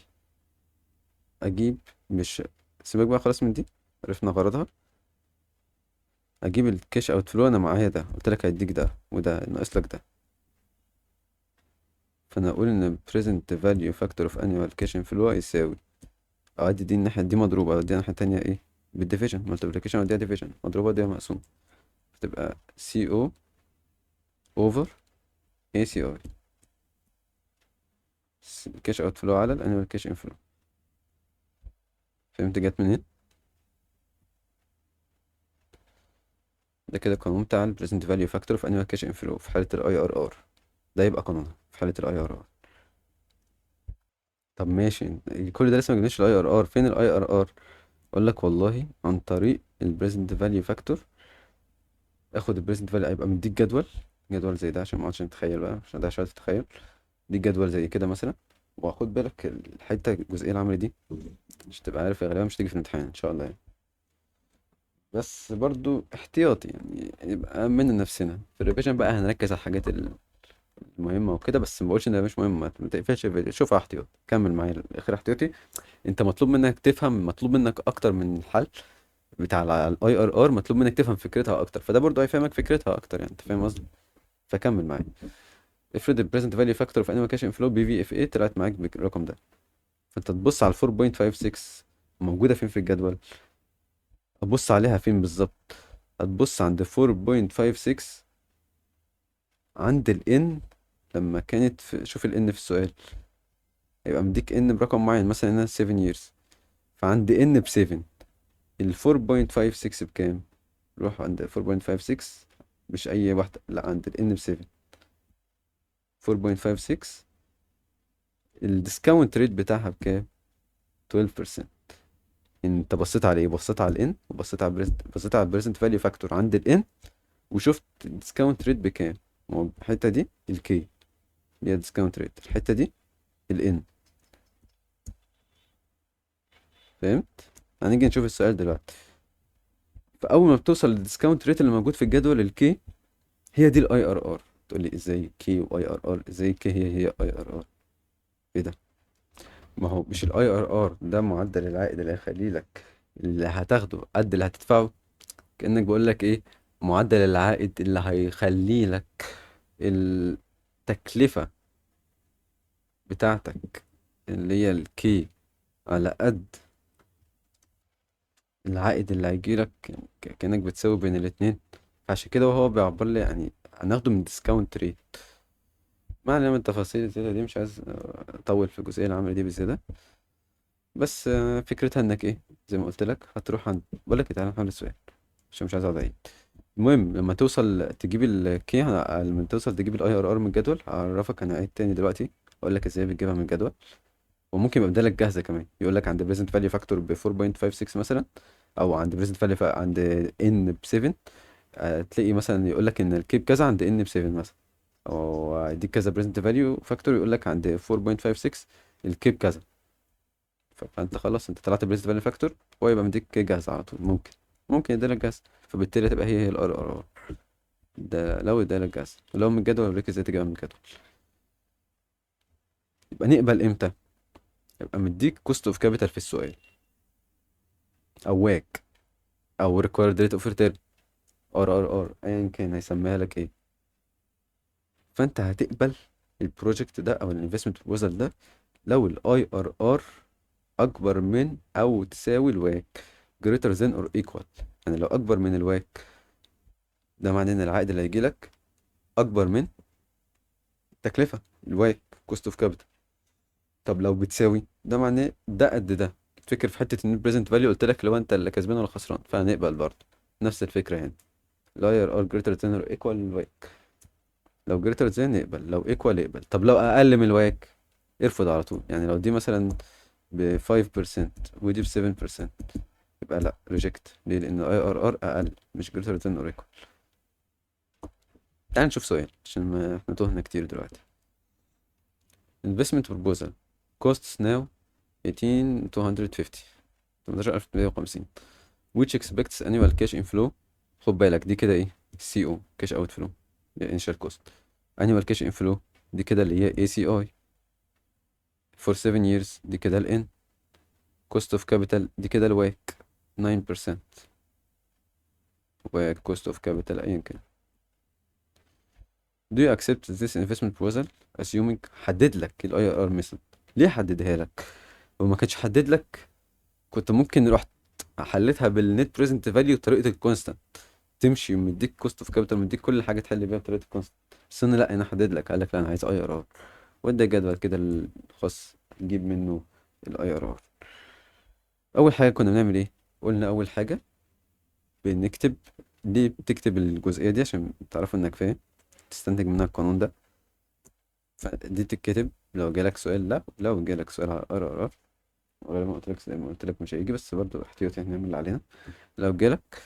S1: اجيب، مش سيبك بقى خلاص من دي، عرفنا غرضها. اجيب الكاش اوت فلو، انا معايا ده قلت لك هيديك ده وده ناقص لك ده، فانا اقول ان present value factor of annual cash inflow يساوي، اودي دي الناحيه دي مضروبه، اودي الناحيه التانية ايه؟ بالديفيجن، multiplication اوديها ديفيجن، مضروبه دي مقسوم، فتبقى CO over ACI، الكاش اوت فلو على الانيوال كاش انفلو. فهمت جت منين؟ ده كده القانون بتاع ال present value factor of annual cash inflow في حالة ال IRR، ده يبقى قانونها في حالة ال IRR. طب ماشي، كل ده لسه ما جبناش ال IRR، فين ال IRR؟ اقول لك والله عن طريق ال present value factor. اخد ال present value، هيبقى مديك جدول زي ده عشان ما اقعدش نتخيل بقى، عشان ده شوية تتخيل. دي جدول زي كده مثلا، واخد بالك الحتة الجزئية العملي دي مش تبقى عارف، غالبا مش تيجي في الامتحان ان شاء الله يعني. بس برضو احتياطي يعني، يبقى من نفسنا في الريفيجن بقى هنركز على الحاجات المهمة وكده، بس ما بقولش ان ده مش مهم، ما تقفلش الفيديو، شوفها احتياطي، كمل معايا الاخر احتياطي. انت مطلوب منك تفهم، مطلوب منك اكتر من الحل بتاع الاي ار ار، مطلوب منك تفهم فكرتها اكتر، فده برضو هيفهمك فكرتها اكتر يعني، انت فاهم قصدي؟ فكمل معايا. افرض البريزنت فاليو فاكتور في انيمال كاش انفلو بي في اف اي طلعت معاك بالرقم ده، فانت تبص على 4.56 موجودة فين في الجدول، تبص عليها فين بالظبط؟ هتبص عند 4.56 عند ال n، لما كانت في، شوف ال n في السؤال، هيبقى مديك n برقم معين مثلا هنا 7 years، فعند n ب 7، ال 4.56 بكام؟ روح عند 4.56، مش أي واحدة، لا عند ال n ب 7، 4.56 الديسكاونت ريت بتاعها بكام؟ 12%. انت بصيت على ايه؟ بصيت على ال n، وبصيت على بصيت على البريزنت فاليو فاكتور عند ال n، وشفت الديسكاونت ريت بكام. ما هو الحتة دي ال k اللي هي الديسكاونت ريت، الحتة دي ال n. فهمت؟ هنيجي نشوف السؤال دلوقتي. فاول ما بتوصل للديسكاونت ريت اللي موجود في الجدول الكي، هي دي الاي ار ار. تقول لي ازاي كي واي ار ار؟ ازاي كي هي اي ار ار؟ ايه ده؟ ما هو مش الاي ار ار ده معدل العائد اللي هيخلي لك اللي هتاخده قد اللي هتدفعه؟ كأنك بقول لك ايه، معدل العائد اللي هيخلي لك التكلفة بتاعتك اللي هي الكي على قد العائد اللي هيجيلك، كأنك بتساوي بين الاتنين. عشان كده وهو بيعبر لي يعني هناخده من ديسكاونت ريت. ما علينا من التفاصيل الزيادة دي، مش عايز أطول في الجزئية العامة دي بزيادة. بس فكرتها إنك إيه، زي ما قلت لك هتروح عند، بقول لك إيه، تعالى نحل السؤال عشان مش عايز أقعد أعيد. المهم لما توصل تجيب الكي، لما توصل تجيب الاي ار ار من الجدول، هعرفك انا هعيد تاني دلوقتي، اقول لك ازاي بتجيبها من الجدول. وممكن يبقى بدالك جاهزه كمان، يقول لك عند بريزنت فاليو فاكتور ب 4.56 مثلا، او عند بريزنت فاليو عند ان ب 7، تلاقي مثلا يقول لك ان الكي بكذا عند ان ب 7 مثلا، او يديك كذا بريزنت فاليو فاكتور يقول لك عند 4.56 الكي بكذا. فانت خلاص انت طلعت بريزنت فاليو فاكتور، هو يبقى مديك جاهز على طول، ممكن يديلك جاهز، فبالتالي تبقى هي الار ار ار. ده لو ادالك جاهز، ولو من الجدول اوريك ازاي تجيبها من الجدول. يبقى نقبل امتى؟ يبقى مديك كوست اوف كابيتال في السؤال، او واك، او ريكوايرد ريت اوف ريتيرن، ار ايا كان هيسميها لك ايه. فانت هتقبل البروجكت ده او الانفستمنت بروبوزال ده لو الاي ار ار اكبر من او تساوي الواك، greater than or equal. يعني لو اكبر من الواك، ده معناه ان العائد اللي هيجي لك اكبر من التكلفه، الواك كوست اوف كابيتال. طب لو بتساوي، ده معناه ده قد ده. الفكرة في حتة ان البريزنت فاليو قلت لك لو انت اللي كسبان ولا خسران، فهنقبل برضه نفس الفكرة يعني. لاير ار جريتر ذان اور ايكوال الواك، لو جريتر ذان نقبل، لو ايكوال يقبل. طب لو اقل من الواك ارفض على طول. يعني لو دي مثلا ب 5% ودي ب 7%، يبقى لا ريجكت. ليه؟ لان اي ار ار اقل، مش جريتر ذان اور ايكوال. تعال نشوف سؤال عشان ما احنا تهنا كتير دلوقتي. investment proposal costs now 18250 18350 which expects annual cash inflow. خد بالك دي كده ايه سي او cash outflow initial cost. annual cash inflow دي كده اللي هي ACI for 7 years دي كده ال N. cost of capital دي كده ال WACC 9% و cost of capital ايا كان. do you accept this investment proposal assuming حدد لك ال IRR method. ليه حددها لك؟ لو ما كانش حدد لك كنت ممكن رحت حلتها بالنت بريزنت فاليو بطريقه الكونستانت، تمشي ومديك كوست اوف كابيتال مديك كل حاجه تحل بيها بطريقه الكونستانت. بس انا لا، انا حدد لك، قال لك لا انا عايز IRR، وده جدول كده الخاص تجيب منه IRR. اول حاجه كنا بنعمل ايه؟ قلنا اول حاجه بنكتب. ليه بتكتب الجزئيه دي؟ عشان تعرفوا انك فاهم تستنتج منها القانون ده. فدي تتكتب لو جالك سؤال، لا لو جالك سؤال على IRR ولا ما قلت لك زي ما قلت لك مش هيجي، بس برضه احتياطي هنعمل اللي علينا. لو جالك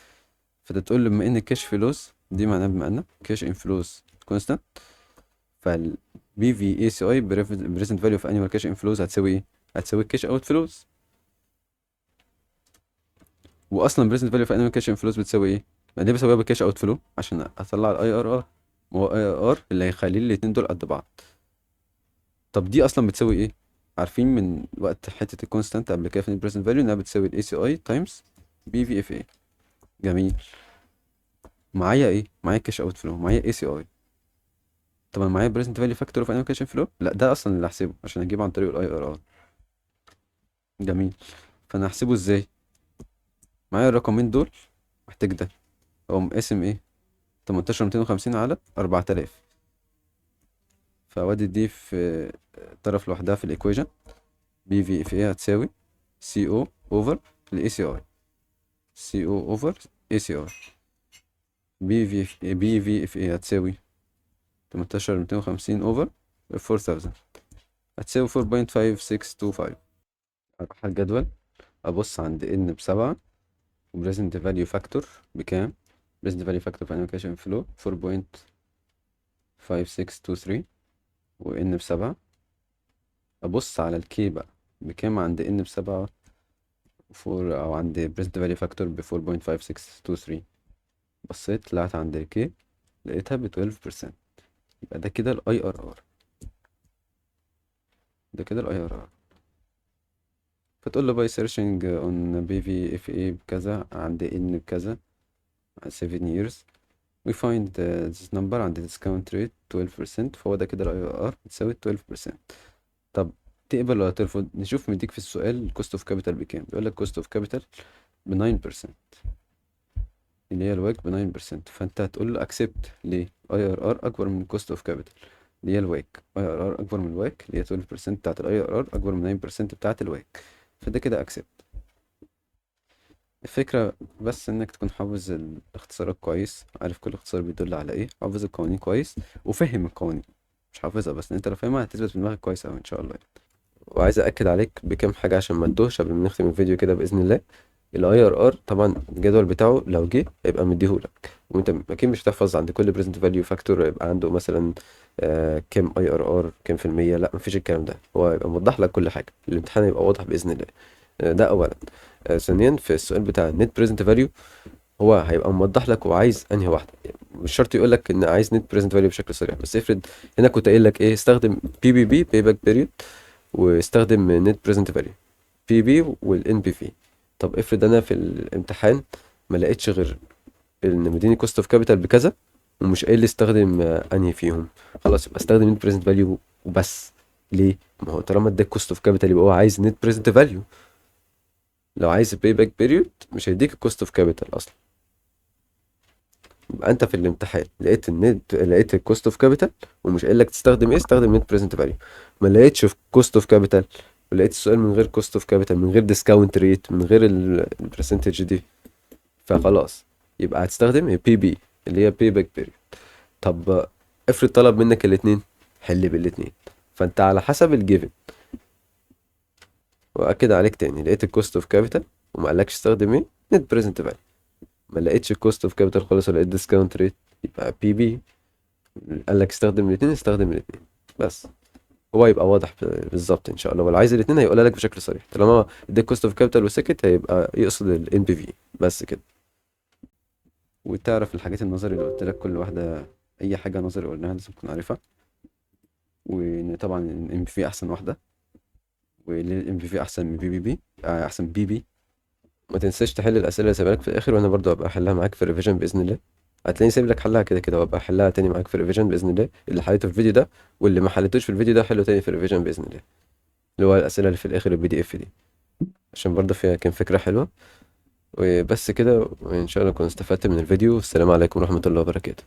S1: فتقول له بما ان الكاش فلوس دي معناها بما ان كاش انفلوز كونستانت، فال بي في اي سي اي بريزنت فاليو في انيوال كاش انفلوز هتساوي ايه؟ هتساوي الكاش اوت فلوس. واصلا بريزنت فاليو في انيوال كاش انفلوز بتساوي ايه؟ ما دي بساويها بالكاش اوت فلو عشان اطلع IRR. ما هو IRR اللي هيخلي لي الاتنين دول قد بعض. طب دي اصلا بتساوي ايه؟ عارفين من وقت حته الكونستانت قبل كده في البريزنت فاليو انها بتساوي الاي سي اي تايمز بي في اف اي. جميل. معايا ايه؟ معايا كاش اوت فلو، معايا اي سي اي. طبعا معايا بريزنت فاليو فاكتور اوف انيمال كاش فلو، لا ده اصلا اللي هحسبه عشان اجيبه عن طريق IRR. جميل. فانا هحسبه ازاي؟ معايا الرقمين دول، محتاج ده اقوم قاسم ايه 18250 على 4000، فاودي دي في طرف لوحدها في الايكويشن. بي في اف اي هتساوي سي او اوفر الاي سي اي، سي او اوفر اي سي اي. بي في اف اي هتساوي 18250 اوفر 4000 هتساوي 4.5625. اروح على الجدول ابص عند ان ب7 وبريزنت فاليو فاكتور بكام. بريزنت فاليو فاكتور في انيميشن فلو 4.5623 وان ب7. ابص على الكي بقى بكام عند ان ب7 او عند بريزنت فاليو فاكتور ب 4.5623. بصيت طلعت عند الكي لقيتها ب 12%. يبقى ده كده IRR، ده كده IRR. فتقول له باي سيرشنج اون بي في اف اي بكذا عند ان بكذا 7 years we find this number عند discount rate 12%، فهو ده كده ال IRR بتساوي 12%. طب تقبل ولا ترفض؟ نشوف مديك في السؤال cost of capital بكام. بيقول لك cost of capital ب 9%، اللي هي الواك ب 9%. فانت هتقول له accept ليه؟ IRR اكبر من cost of capital اللي هي الواك، IRR اكبر من الواك اللي هي 12% بتاعت ال IRR اكبر من 9% بتاعت الواك، فده كده accept. الفكرة بس انك تكون حافظ الاختصارات كويس، عارف كل اختصار بيدل على ايه، حافظ القوانين كويس وفهم القوانين. مش حافظها بس، انت لو فاهمها هتثبت في دماغك كويس اوي ان شاء الله يعني. وعايز اكد عليك بكام حاجة عشان ما تدوهش قبل ما نختم الفيديو كده باذن الله. ال IRR طبعا الجدول بتاعه لو جه هيبقى مديهولك، وانت اكيد مش هتحفظ عند كل بريزنت فاليو فاكتور يبقى عنده مثلا كام IRR كام في المية. لا مفيش الكلام ده، هو هيبقى موضح لك كل حاجة، الامتحان هيبقى واضح باذن الله. ده اولا. ثانيا في السؤال بتاع النت بريزنت فاليو هو هيبقى موضح لك هو عايز انهي واحده. مش شرط يقول لك ان عايز نت بريزنت فاليو بشكل صريح، بس افرض هنا كنت قايل لك ايه، استخدم بي باي باك بيريود واستخدم نت بريزنت فاليو بي والان بي في. طب افرض انا في الامتحان ما لقيتش غير ان مديني كوست اوف كابيتال بكذا ومش قايل لي استخدم انهي فيهم، خلاص يبقى استخدم نت بريزنت فاليو وبس. ليه؟ ما هو طالما اداك كوست اوف كابيتال يبقى هو عايز نت بريزنت فاليو. لو عايز باي باك بيريود مش هيديك الكوست اوف كابيتال اصلا. يبقى انت في الامتحان لقيت الكوست اوف كابيتال ومش قايل لك تستخدم ايه، استخدم نت بريزنت فاليو. ما لقيتش في كوست اوف كابيتال ولقيت السؤال من غير كوست اوف كابيتال من غير ديسكاونت ريت من غير البرسنتج دي، فخلاص يبقى هتستخدم بي اللي هي باي باك بيريود. طب افرض طلب منك الاتنين، حل بالاتنين. فانت على حسب الجيفن. واكد عليك تاني، لقيت الكوست اوف كابيتال وما قالكش استخدم ايه، نت بريزنت فاليو. ما لقيتش الكوست اوف كابيتال خالص ولا لقيت ديسكاونت ريت، يبقى بي قال لك استخدم الاثنين استخدم الاثنين بس.
S2: هو يبقى واضح بالظبط ان شاء الله، واللي عايز الاثنين هيقولها لك بشكل صريح. طالما اديك كوست اوف كابيتال وسكت هيبقى يقصد الان بي في بس كده.
S1: وتعرف الحاجات النظري اللي قلت لك كل واحدة، أي حاجة نظري قلناها لازم تكون عارفها. وإن طبعا ال MVP أحسن واحدة، وليه ال MVP أحسن من بي أحسن بي.
S2: ما تنساش تحل الاسئله اللي سايبها لك في الاخر، وانا برضو هبقى احلها معاك في الريفيجن باذن الله. هتلاقيني سايب لك حلها كده كده، وابقى احلها تاني معاك في الريفيجن باذن الله. اللي حليته في الفيديو ده واللي ما حليتوش في الفيديو ده حله تاني في الريفيجن باذن الله، اللي هو الاسئله اللي في الاخر PDF دي، عشان برضو فيها كان فكره حلوه. وبس كده، وان شاء الله كنت استفدت من الفيديو. السلام عليكم ورحمه الله وبركاته.